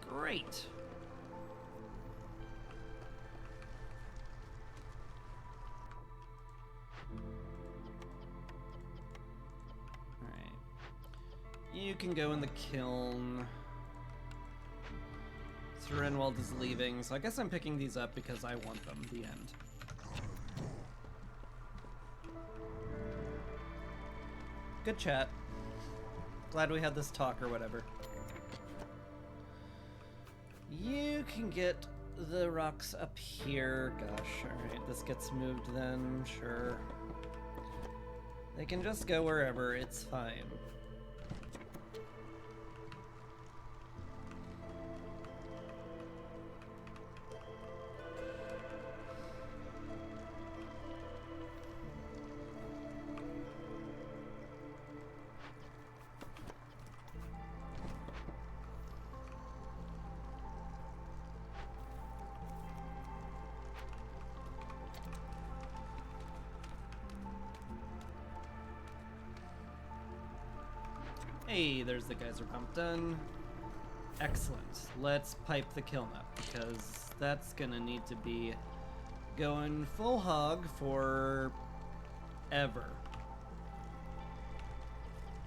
Great. You can go in the kiln. Sir Renwald is leaving, so I guess I'm picking these up because I want them. The end. Good chat. Glad we had this talk or whatever. You can get the rocks up here. Gosh, alright, this gets moved then, sure. They can just go wherever, it's fine. Hey, there's the geyser pump done. Excellent. Let's pipe the kiln up, because that's gonna need to be going full hog for ever.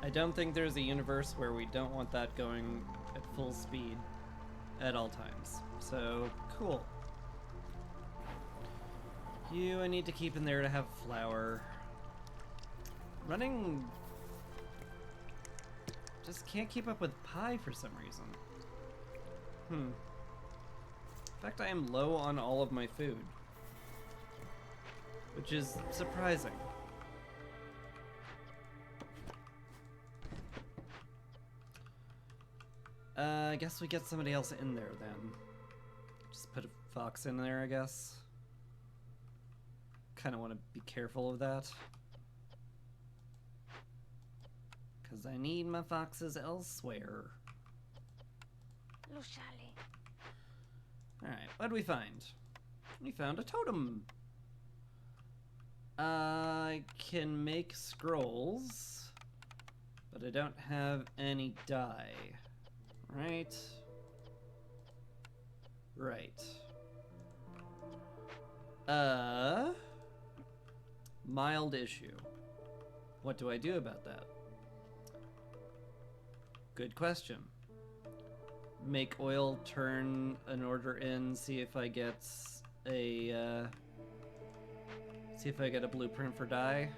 I don't think there's a universe where we don't want that going at full speed at all times. So, cool. You I need to keep in there to have flour. Running... just can't keep up with pie for some reason. In fact, I am low on all of my food, which is surprising. I guess we get somebody else in there then. Just put a fox in there, I guess. Kind of want to be careful of that. Because I need my foxes elsewhere. Alright, what did we find? We found a totem. I can make scrolls, but I don't have any dye. Right? Right. Mild issue. What do I do about that? Good question. Make oil, turn an order in, see if I get a blueprint for dye.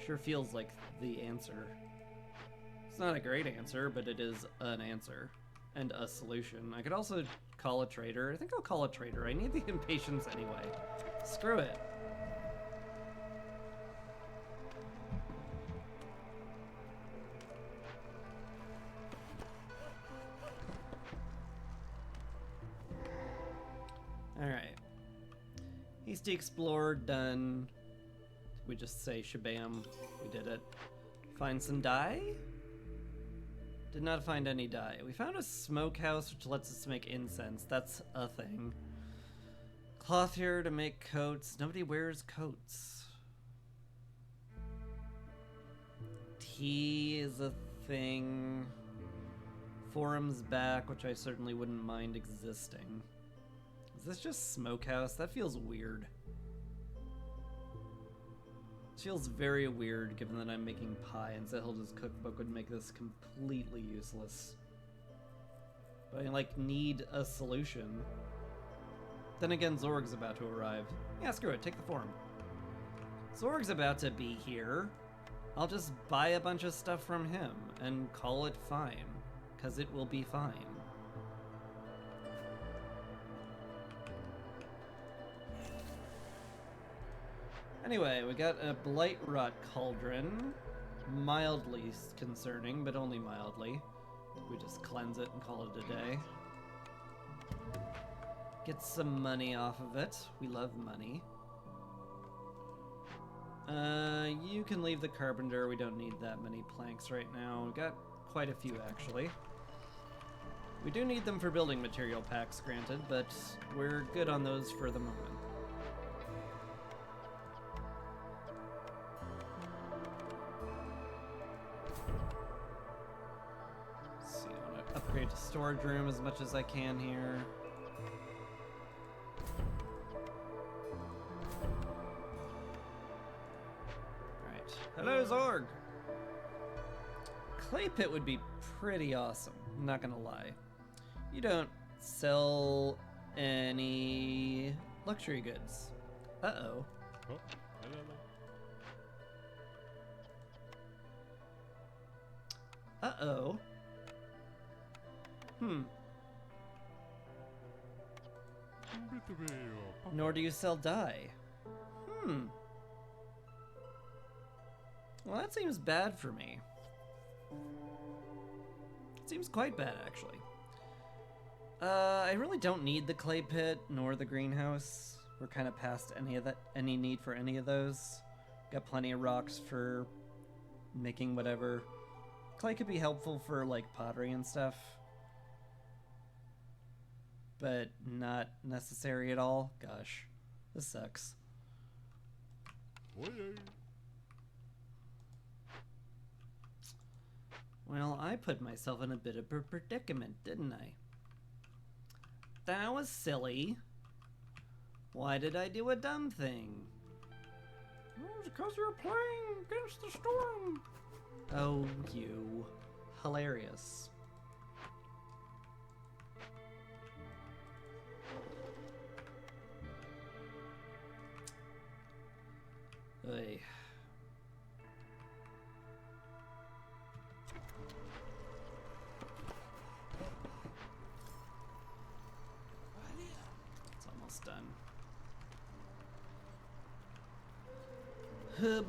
Sure feels like the answer. It's not a great answer, but it is an answer and a solution. I could also call a trader. I think I'll call a trader. I need the impatience anyway. Screw it. Alright. Hasty Explorer done. We just say shabam. We did it. Find some dye? Did not find any dye. We found a smokehouse which lets us make incense. That's a thing. Cloth here to make coats. Nobody wears coats. Tea is a thing. Forum's back, which I certainly wouldn't mind existing. Is this just smokehouse? That feels weird. It feels very weird given that I'm making pie and Zehilda's cookbook would make this completely useless. But I like need a solution. Then again, Zorg's about to arrive. Yeah, screw it, take the forum. Zorg's about to be here. I'll just buy a bunch of stuff from him and call it fine, 'cause it will be fine. Anyway, we got a Blightrot Cauldron. Mildly concerning, but only mildly. We just cleanse it and call it a day. Get some money off of it. We love money. You can leave the carpenter. We don't need that many planks right now. We got quite a few, actually. We do need them for building material packs, granted, but we're good on those for the moment. Let's see, I want to upgrade to storage room as much as I can here. Hello, Zorg! clay pit would be pretty awesome, I'm not gonna lie. You don't sell any luxury goods. Uh-oh. Oh, hello. Uh-oh. Nor do you sell dye. Well, that seems bad for me. It seems quite bad, actually. I really don't need the clay pit nor the greenhouse. We're kind of past any need for any of those. Got plenty of rocks for making whatever. Clay could be helpful for like pottery and stuff, but not necessary at all. Gosh, this sucks. Well, I put myself in a bit of a predicament, didn't I? That was silly. Why did I do a dumb thing? Well, because you're playing against the storm. Oh, you. Hilarious. Oy. It's almost done. You're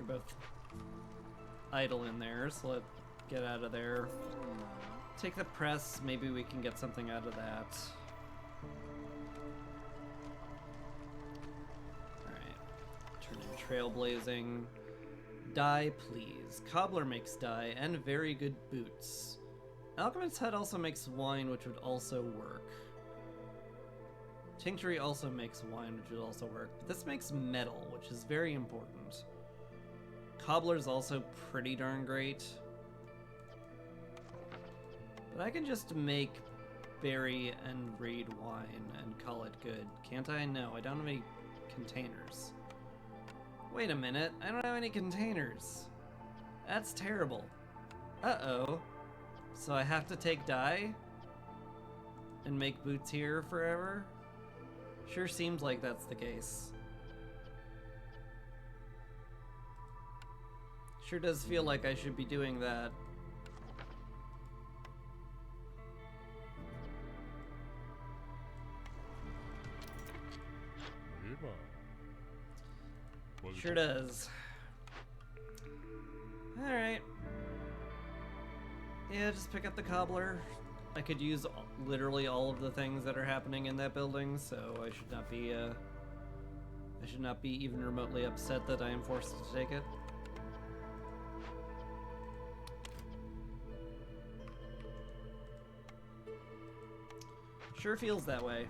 both idle in there, so let's get out of there. Take the press, maybe we can get something out of that. Alright. Turn in trailblazing. Dye, please. Cobbler makes dye and very good boots. Alchemist's Hut also makes wine, which would also work. Tinctury also makes wine, which would also work. But this makes metal, which is very important. Cobbler's also pretty darn great. But I can just make berry and reed wine and call it good. Can't I? No, I don't have any containers. Wait a minute, I don't have any containers. That's terrible. Uh-oh. So I have to take dye? And make boots here forever? Sure seems like that's the case. Sure does feel like I should be doing that. Sure does. Alright. Yeah, just pick up the cobbler. I could use literally all of the things that are happening in that building, so I should not be even remotely upset that I am forced to take it. Sure feels that way.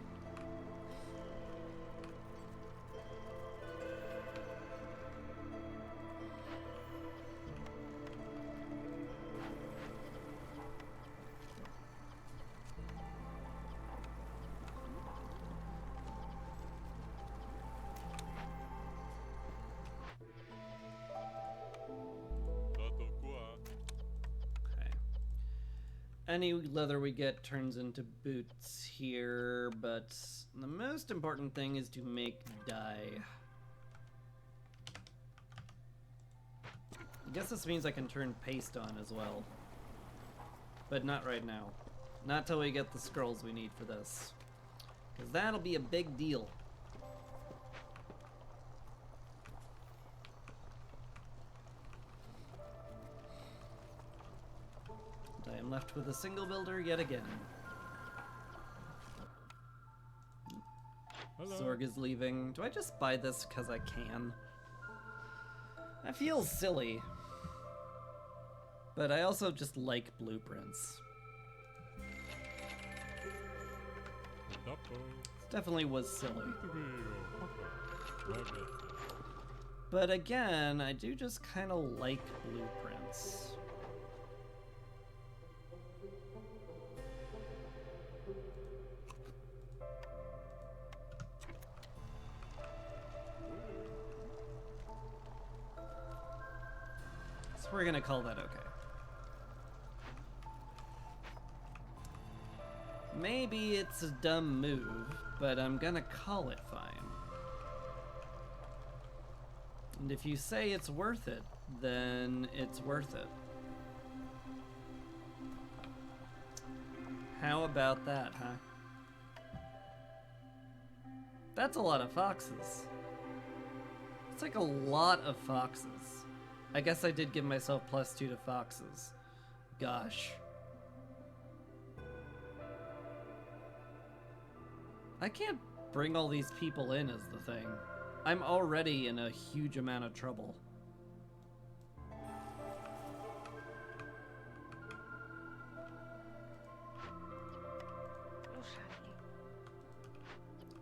Any leather we get turns into boots here, but the most important thing is to make dye. I guess this means I can turn paste on as well. But not right now. Not till we get the scrolls we need for this. Because that'll be a big deal. I am left with a single builder yet again. Hello. Zorg is leaving. Do I just buy this because I can? I feel silly. But I also just like blueprints. It definitely was silly. But again, I do just kind of like blueprints. So we're gonna call that okay. Maybe it's a dumb move, but I'm gonna call it fine. And if you say it's worth it, then it's worth it. How about that, huh? That's a lot of foxes. It's like a lot of foxes. I guess I did give myself +2 to foxes. Gosh. I can't bring all these people in is the thing. I'm already in a huge amount of trouble.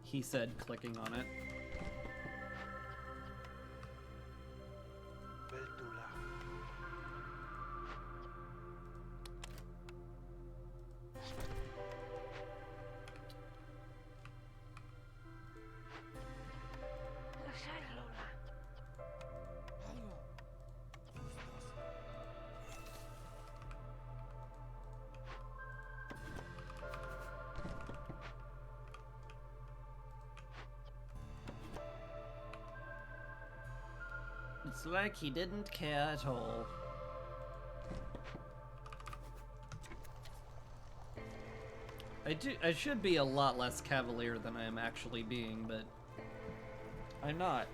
He said, clicking on it. It's like he didn't care at all. I should be a lot less cavalier than I am actually being, but I'm not.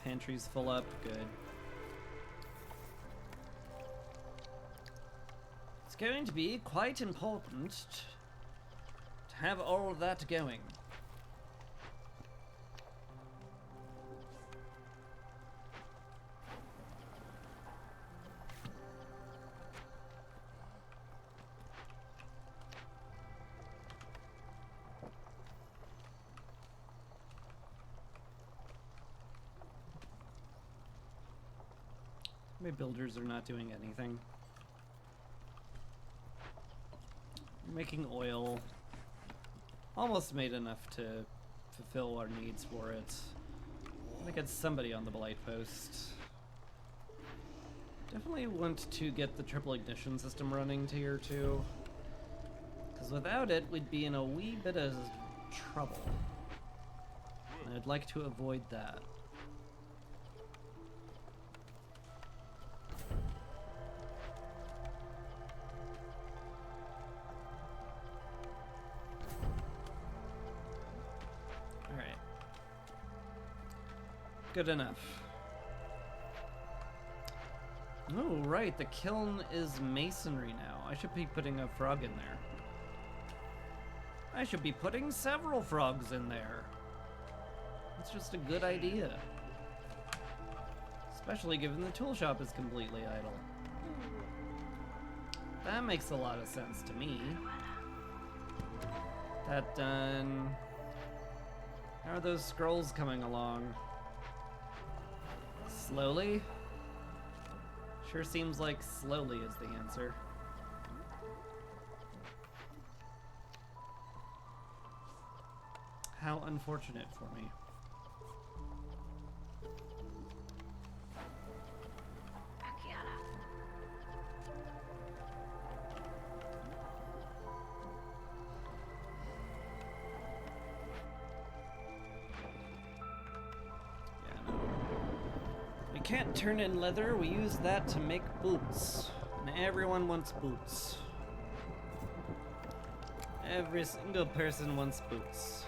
Pantry's full up, good. It's going to be quite important to have all of that going. My builders are not doing anything. Making oil. Almost made enough to fulfill our needs for it. I'm gonna get somebody on the Blight Post. Definitely want to get the triple ignition system running tier 2. Because without it, we'd be in a wee bit of trouble. And I'd like to avoid that. Good enough. Oh, right, the kiln is masonry now. I should be putting a frog in there. I should be putting several frogs in there. It's just a good idea. Especially given the tool shop is completely idle. That makes a lot of sense to me. That done. How are those scrolls coming along? Slowly? Sure seems like slowly is the answer. How unfortunate for me. Can't turn in leather, we use that to make boots. And everyone wants boots. Every single person wants boots.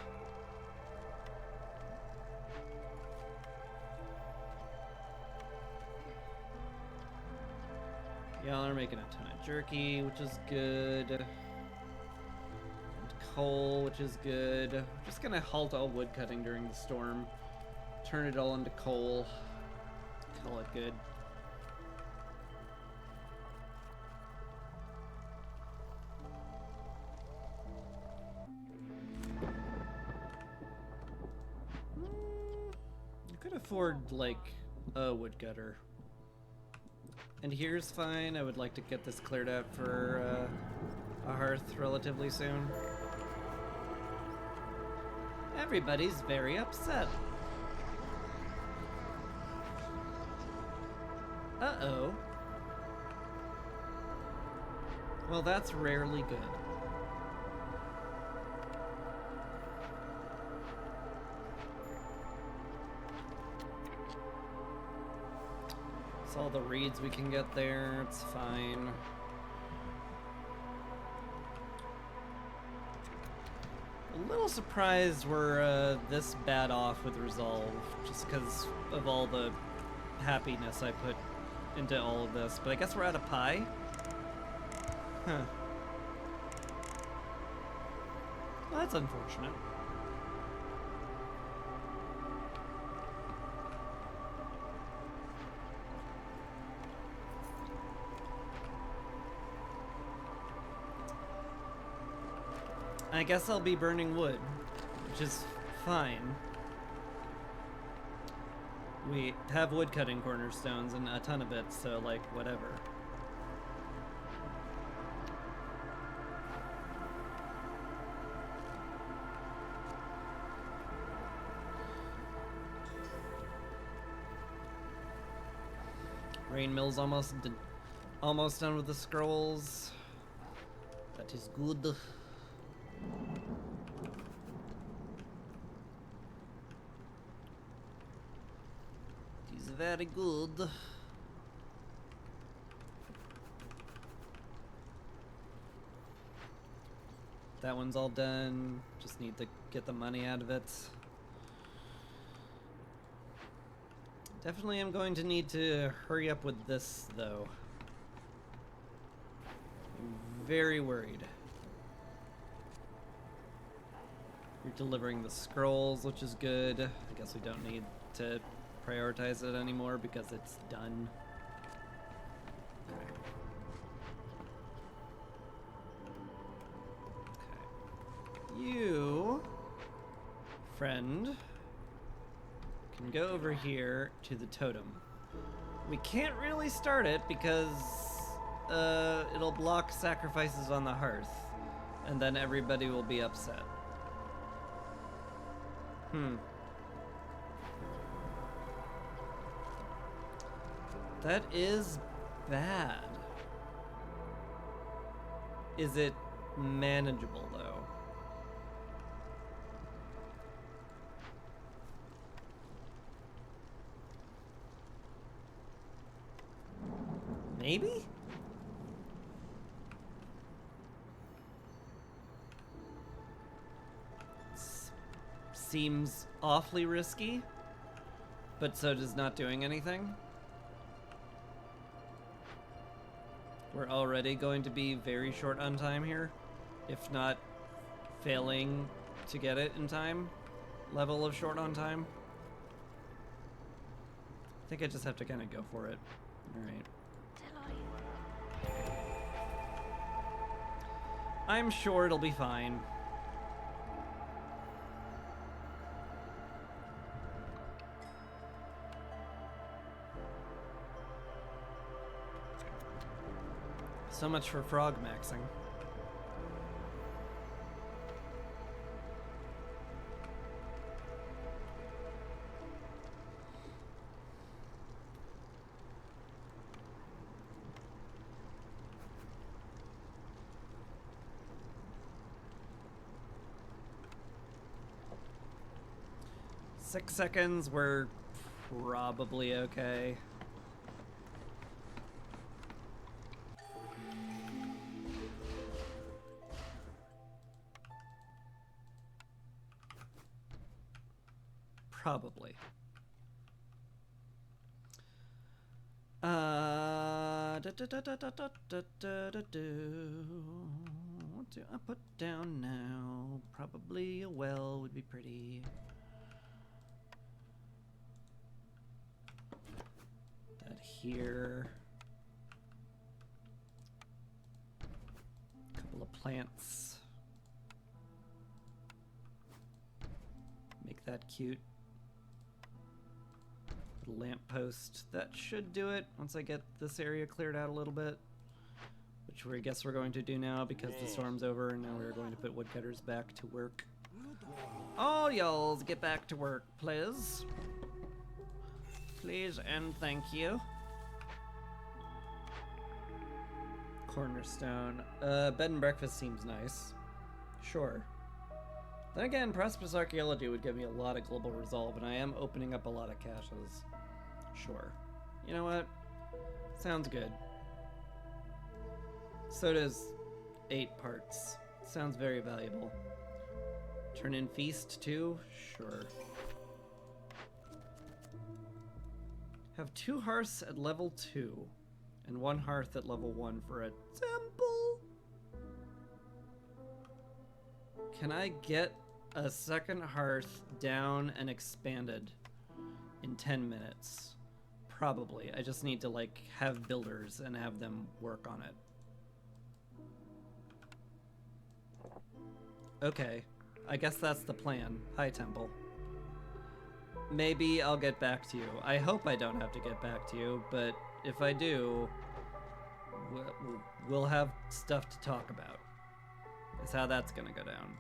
Y'all are making a ton of jerky, which is good. And coal, which is good. I'm just gonna halt all wood cutting during the storm. Turn it all into coal. Call it good. I could afford, like, a woodcutter. And here's fine. I would like to get this cleared out for a hearth relatively soon. Everybody's very upset. Uh-oh. Well, that's rarely good. It's all the reeds we can get there, it's fine. A little surprised we're this bad off with Resolve, just because of all the happiness I put into all of this, but I guess we're out of pie? Huh. Well, that's unfortunate. I guess I'll be burning wood, which is fine. We have woodcutting cornerstones and a ton of it, so, like, whatever. Rain Mill's almost done with the scrolls. That is good. Very good. That one's all done. Just need to get the money out of it. Definitely am going to need to hurry up with this, though. I'm very worried. You're delivering the scrolls, which is good. I guess we don't need to prioritize it anymore because it's done. Okay. You, friend, can go over here to the totem. We can't really start it because it'll block sacrifices on the hearth, and then everybody will be upset. That is bad. Is it manageable, though? Maybe? Seems awfully risky, but so does not doing anything. We're already going to be very short on time here, if not failing to get it in time. Level of short on time. I think I just have to kind of go for it. Alright. I'm sure it'll be fine. So much for frog maxing. Six seconds, we're probably okay. Probably. What do I put down now? Probably a well would be pretty. That here. Couple of plants. Make that cute. Lamppost. That should do it once I get this area cleared out a little bit, which I guess we're going to do now because the storm's over and now we're going to put woodcutters back to work. All y'alls get back to work, please. Please and thank you. Cornerstone. Bed and breakfast seems nice. Sure. Then again, Prosperous Archaeology would give me a lot of global resolve, and I am opening up a lot of caches. Sure. You know what? Sounds good. So does 8 parts. Sounds very valuable. Turn in Feast too? Sure. Have 2 hearths at level 2 and 1 hearth at level 1 for a temple. Can I get a second hearth down and expanded in 10 minutes? Probably. I just need to like have builders and have them work on it. Okay. I guess that's the plan. Hi, Temple. Maybe I'll get back to you. I hope I don't have to get back to you, but if I do, we'll have stuff to talk about. Is how that's gonna go down.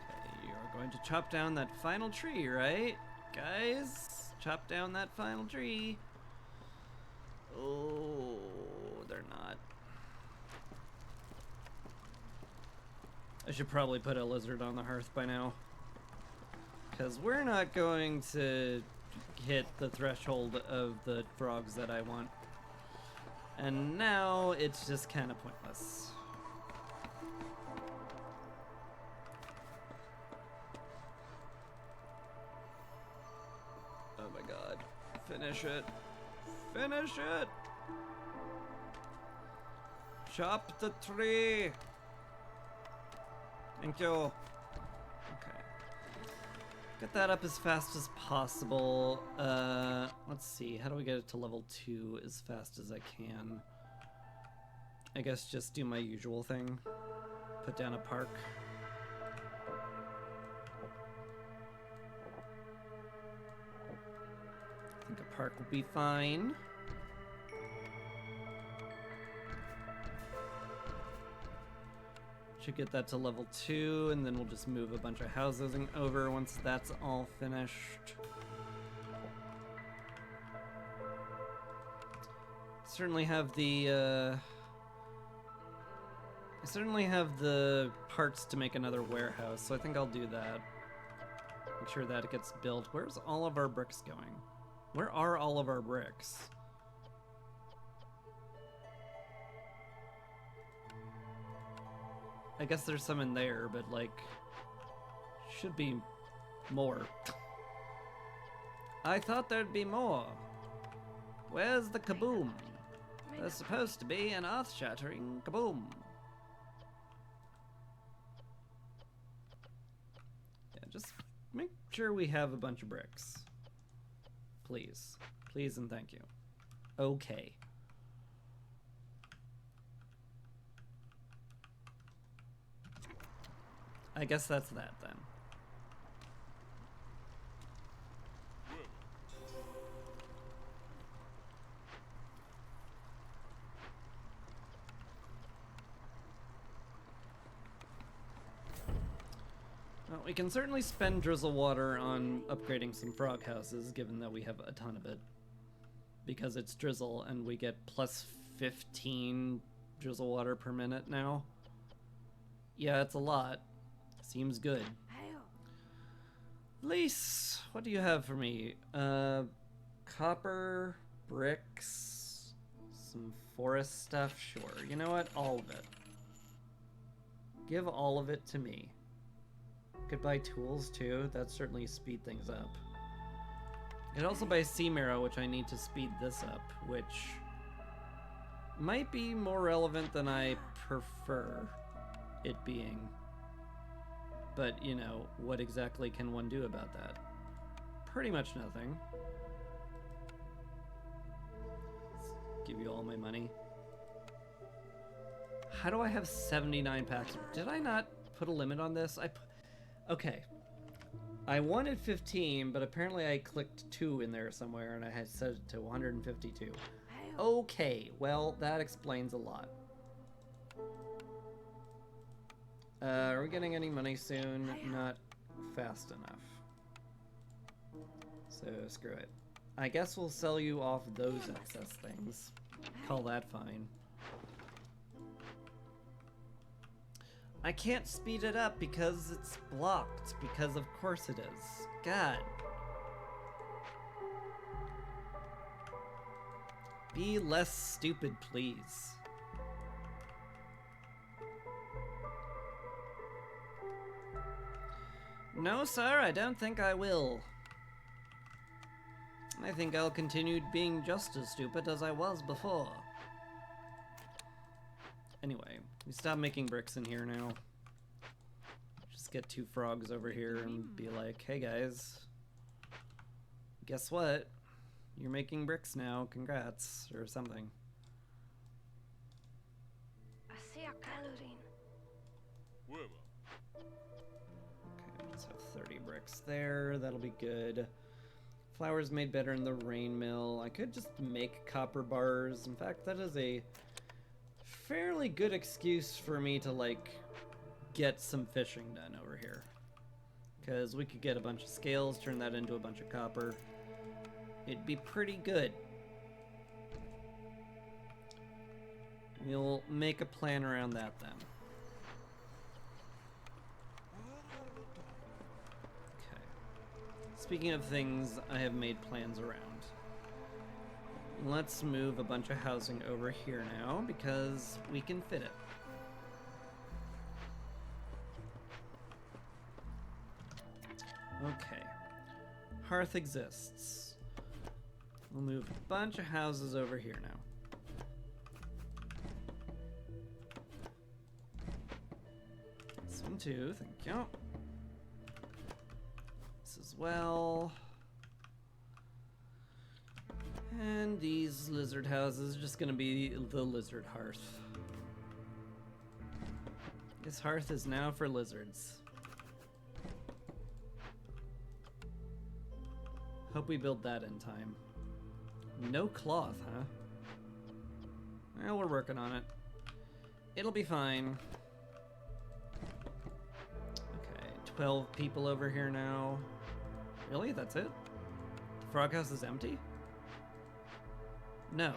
Okay, you're going to chop down that final tree, right? Guys, chop down that final tree. Oh, they're not. I should probably put a lizard on the hearth by now. Because we're not going to hit the threshold of the frogs that I want. And now it's just kind of pointless. Oh my god. Finish it. Finish it! Chop the tree! Thank you. Okay. Get that up as fast as possible. Let's see. How do we get it to level 2 as fast as I can? I guess just do my usual thing. Put down a park. I think a park will be fine. Should get that to level 2, and then we'll just move a bunch of houses over once that's all finished. Certainly have the I certainly have the parts to make another warehouse, so I think I'll do that. Make sure that it gets built. Where's all of our bricks going? Where are all of our bricks? I guess there's some in there, but like, should be more. I thought there'd be more. Where's the kaboom? There's supposed to be an earth-shattering kaboom. Yeah, just make sure we have a bunch of bricks. Please. Please and thank you. Okay. I guess that's that then. Well, we can certainly spend drizzle water on upgrading some frog houses, given that we have a ton of it. Because it's drizzle and we get plus 15 drizzle water per minute now. Yeah, it's a lot. Seems good. Lise, what do you have for me? Copper, bricks, some forest stuff? Sure. You know what? All of it. Give all of it to me. Could buy tools too. That certainly speed things up. Could also buy Sea Marrow, which I need to speed this up, which might be more relevant than I prefer it being. But, you know, what exactly can one do about that? Pretty much nothing. Let's give you all my money. How do I have 79 packs? Did I not put a limit on this? Okay. I wanted 15, but apparently I clicked 2 in there somewhere and I had set it to 152. Okay, well, that explains a lot. Are we getting any money soon? Not fast enough. So, screw it. I guess we'll sell you off those excess things. Call that fine. I can't speed it up because it's blocked, because of course it is. God. Be less stupid, please. No, sir, I don't think I will. I think I'll continue being just as stupid as I was before. Anyway, we stop making bricks in here now. Just get 2 frogs over here and be like, hey guys, guess what? You're making bricks now, congrats, or something. Okay, just have 30 bricks there, that'll be good. Flowers made better in the rain mill. I could just make copper bars. In fact, that is a fairly good excuse for me to, like, get some fishing done over here. Because we could get a bunch of scales, turn that into a bunch of copper. It'd be pretty good. We'll make a plan around that then. Okay. Speaking of things I have made plans around. Let's move a bunch of housing over here now because we can fit it. Okay. Hearth exists. We'll move a bunch of houses over here now. This one too, thank you. This as well. And these lizard houses are just gonna be the lizard hearth. This hearth is now for lizards. Hope we build that in time. No cloth, huh? Well, we're working on it. It'll be fine. Okay, 12 people over here now. Really? That's it? The frog house is empty? No.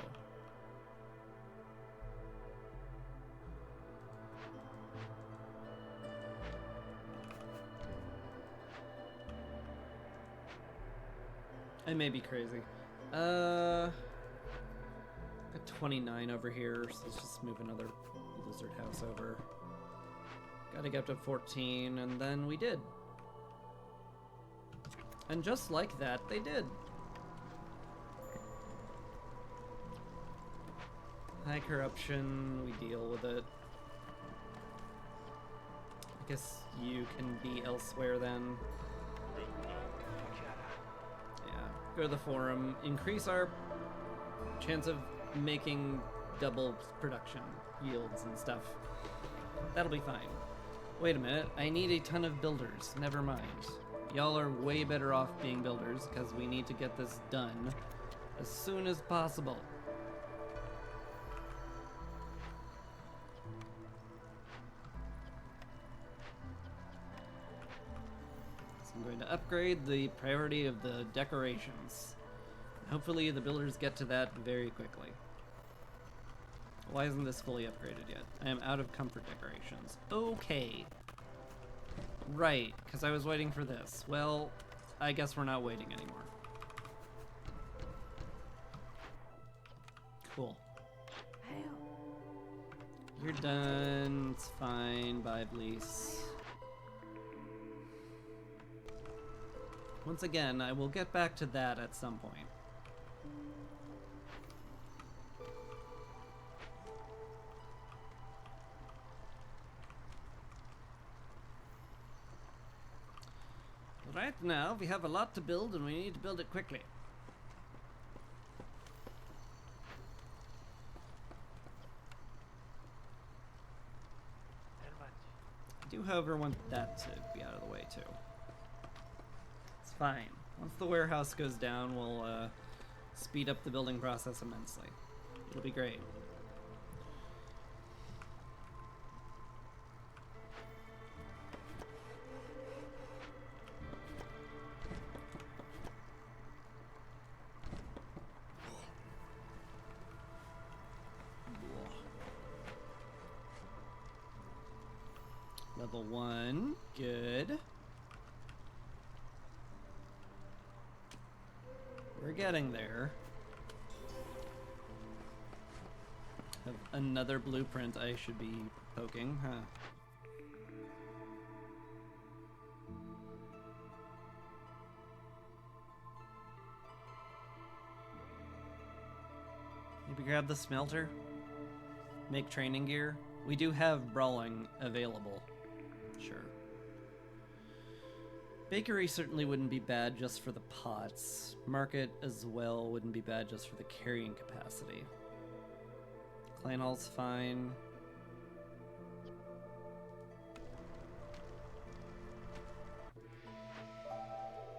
I may be crazy. Got 29 over here, so let's just move another lizard house over. Gotta get up to 14, and then we did. And just like that, they did. High corruption, we deal with it. I guess you can be elsewhere then. Yeah, go to the forum, increase our chance of making double production yields and stuff. That'll be fine. Wait a minute, I need a ton of builders. Never mind. Y'all are way better off being builders because we need to get this done as soon as possible. So I'm going to upgrade the priority of the decorations. Hopefully the builders get to that very quickly. Why isn't this fully upgraded yet? I am out of comfort decorations. Okay. Right, because I was waiting for this. Well, I guess we're not waiting anymore. Cool. You're done. It's fine. Bye, Blease. Once again, I will get back to that at some point. Right now, we have a lot to build and we need to build it quickly. I do, however, want that to be out of the way too. fine. Once the warehouse goes down, we'll speed up the building process immensely. It'll be great. Level 1, good. We're getting there. Have another blueprint I should be poking, huh? Maybe grab the smelter? Make training gear? We do have brawling available. Sure. Bakery certainly wouldn't be bad just for the pots. Market as well wouldn't be bad just for the carrying capacity. Clan Hall's fine.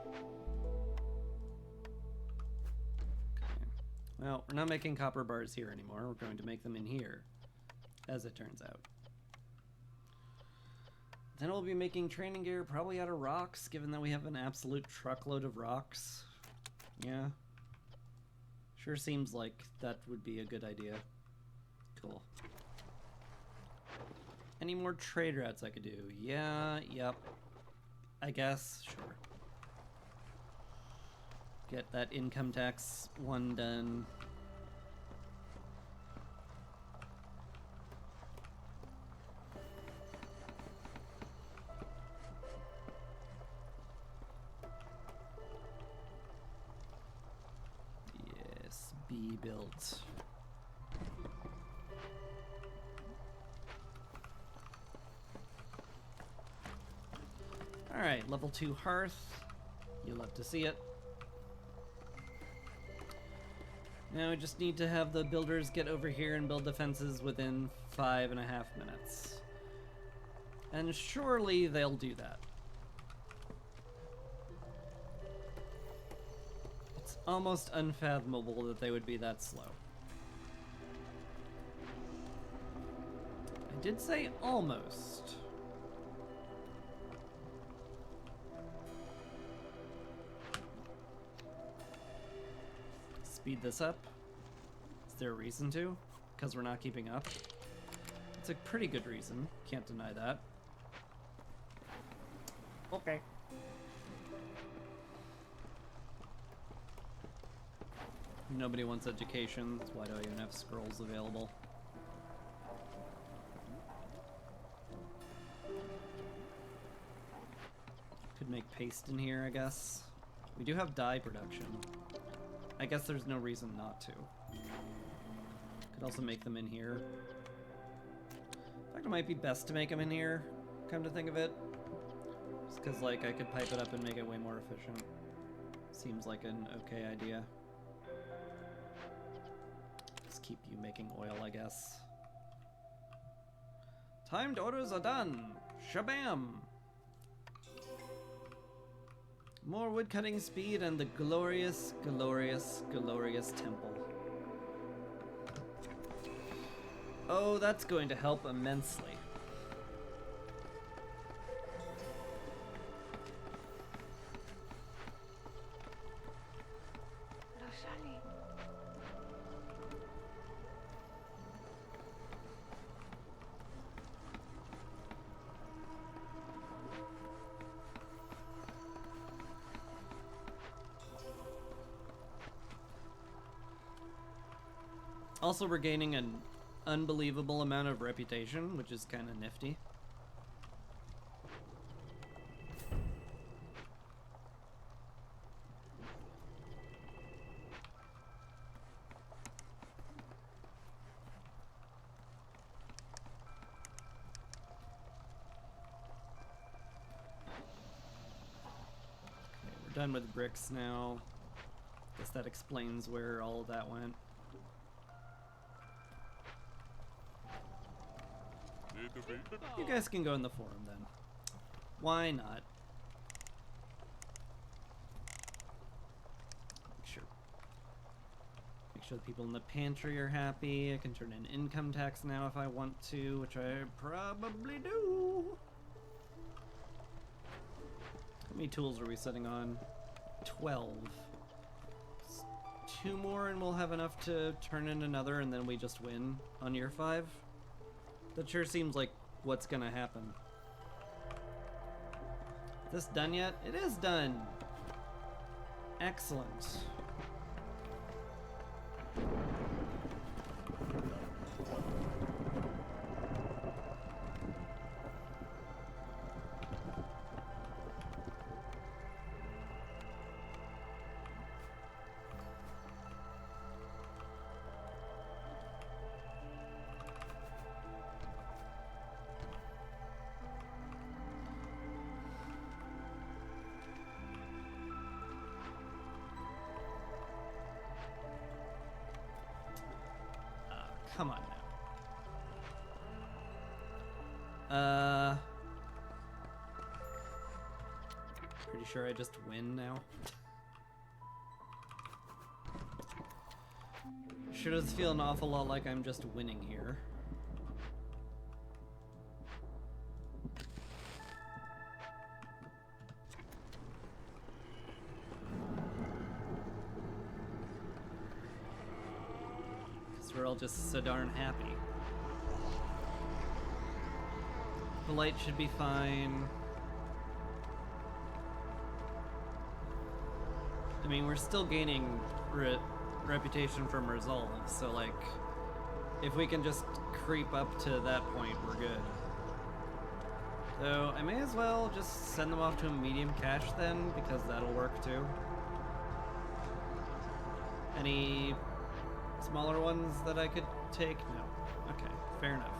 Okay. Well, we're not making copper bars here anymore. We're going to make them in here, as it turns out. Then we'll be making training gear probably out of rocks, given that we have an absolute truckload of rocks. Yeah. Sure seems like that would be a good idea. Cool. Any more trade routes I could do? Yeah, yep. I guess, sure. Get that income tax one done. Be built. Alright, level 2 hearth. You love to see it. Now we just need to have the builders get over here and build the fences within 5.5 minutes. And surely they'll do that. Almost unfathomable that they would be that slow. I did say almost. Speed this up. Is there a reason to? Because we're not keeping up? It's a pretty good reason. Can't deny that. Okay. Nobody wants education, that's why do I even have scrolls available? Could make paste in here, I guess. We do have dye production. I guess there's no reason not to. Could also make them in here. In fact, it might be best to make them in here, come to think of it. Just because, like, I could pipe it up and make it way more efficient. Seems like an okay idea. Keep you making oil, I guess. Timed orders are done! Shabam! More woodcutting speed and the glorious, glorious, glorious temple. Oh, that's going to help immensely. Also, we're gaining an unbelievable amount of reputation, which is kind of nifty. Okay, we're done with bricks now. Guess that explains where all of that went. You guys can go in the forum then. Why not? Sure, the people in the pantry are happy. I can turn in income tax now if I want to, which I probably do. How many tools are we setting on? 12. 2 more and we'll have enough to turn in another, and then we just win on year 5. That sure seems like what's gonna happen. Is this done yet? It is done! Excellent. Come on now. Pretty sure I just win now. Sure does feel an awful lot like I'm just winning here. We're all just so darn happy. Polite should be fine. I mean, we're still gaining reputation from resolve, so like, if we can just creep up to that point, we're good. So I may as well just send them off to a medium cash then, because that'll work too. Any smaller ones that I could take? No. Okay, fair enough.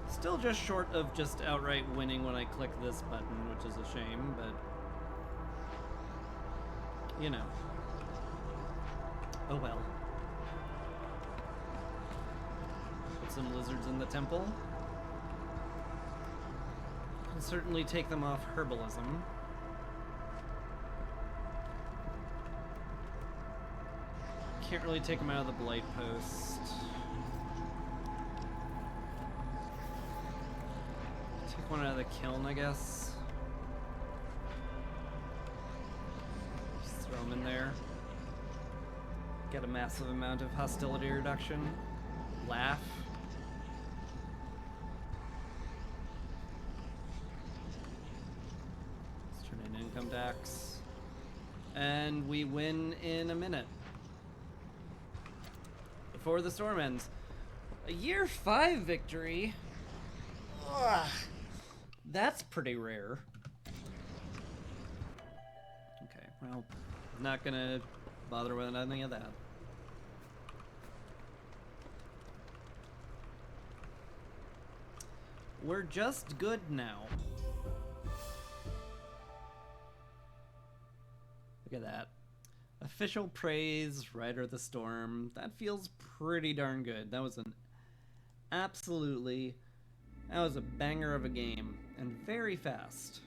Still just short of just outright winning when I click this button, which is a shame, but you know. Oh well. Put some lizards in the temple. Can certainly take them off herbalism. Can't really take them out of the Blight Post. Take one out of the kiln, I guess. Just throw them in there. Get a massive amount of hostility reduction. Laugh. Let's turn in income tax. And we win in a minute. Before the storm ends. A year 5 victory? Ugh, that's pretty rare. Okay, well, not gonna bother with any of that. We're just good now. Look at that. Official praise, Rider of the Storm. That feels pretty darn good. That was an absolutely, that was a banger of a game, and very fast.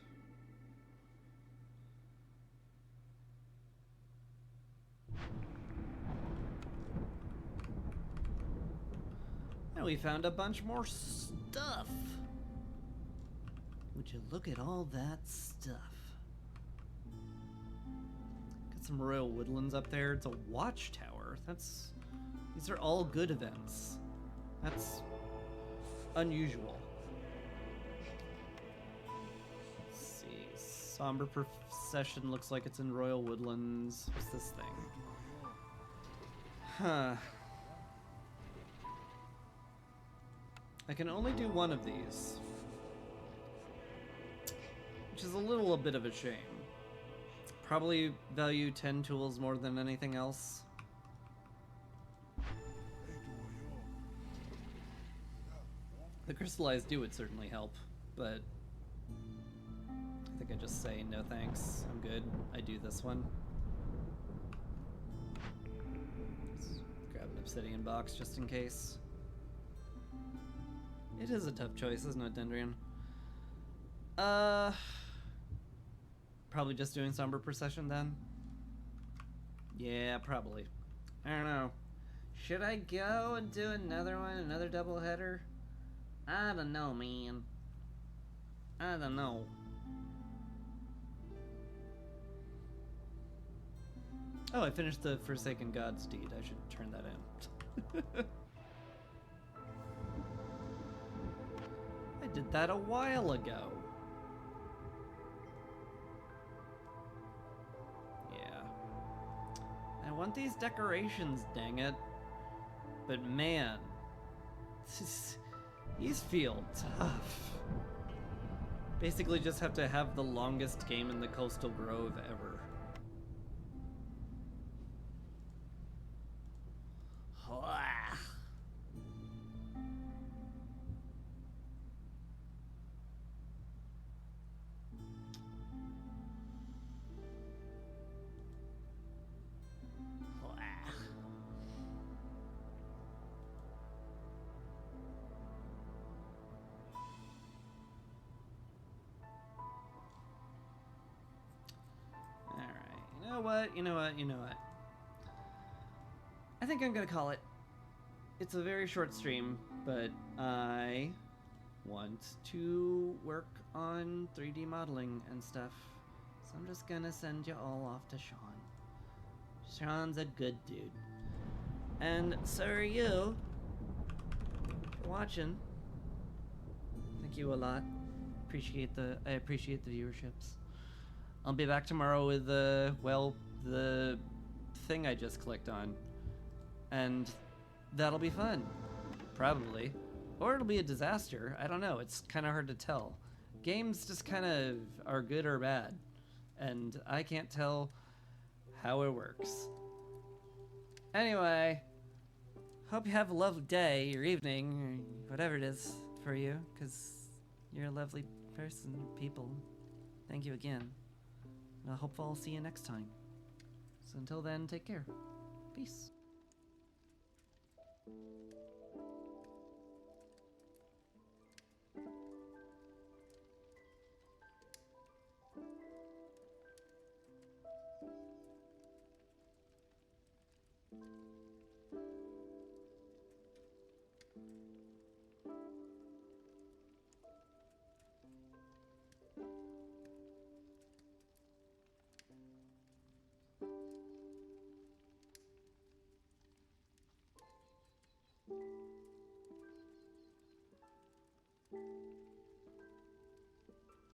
And we found a bunch more stuff. Would you look at all that stuff? Some Royal Woodlands up there. It's a watchtower. These are all good events. That's unusual. Let's see. Somber Procession looks like it's in Royal Woodlands. What's this thing? Huh. I can only do one of these, which is a bit of a shame. Probably value 10 tools more than anything else. The crystallized dew would certainly help, but I think I just say no thanks. I'm good. I do this one. Let's grab an obsidian box just in case. It is a tough choice, isn't it, Dendrian? probably just doing Somber Procession then? Yeah, probably. I don't know. Should I go and do another one, another doubleheader? I don't know, man. I don't know. Oh, I finished the Forsaken God's Deed. I should turn that in. I did that a while ago. Yeah. I want these decorations, dang it. But man, these feel tough. Basically just have to have the longest game in the Coastal Grove ever. You know what? I think I'm gonna call it. It's a very short stream, but I want to work on 3D modeling and stuff. So I'm just gonna send you all off to Sean. Sean's a good dude. And so are you. If you're watching. Thank you a lot. I appreciate the viewerships. I'll be back tomorrow with the thing I just clicked on. And that'll be fun. Probably. Or it'll be a disaster. I don't know. It's kind of hard to tell. Games just kind of are good or bad. And I can't tell how it works. Anyway, hope you have a lovely day or evening or whatever it is for you, because you're a lovely person, people. Thank you again. And I hope I'll see you next time. So until then, take care. Peace.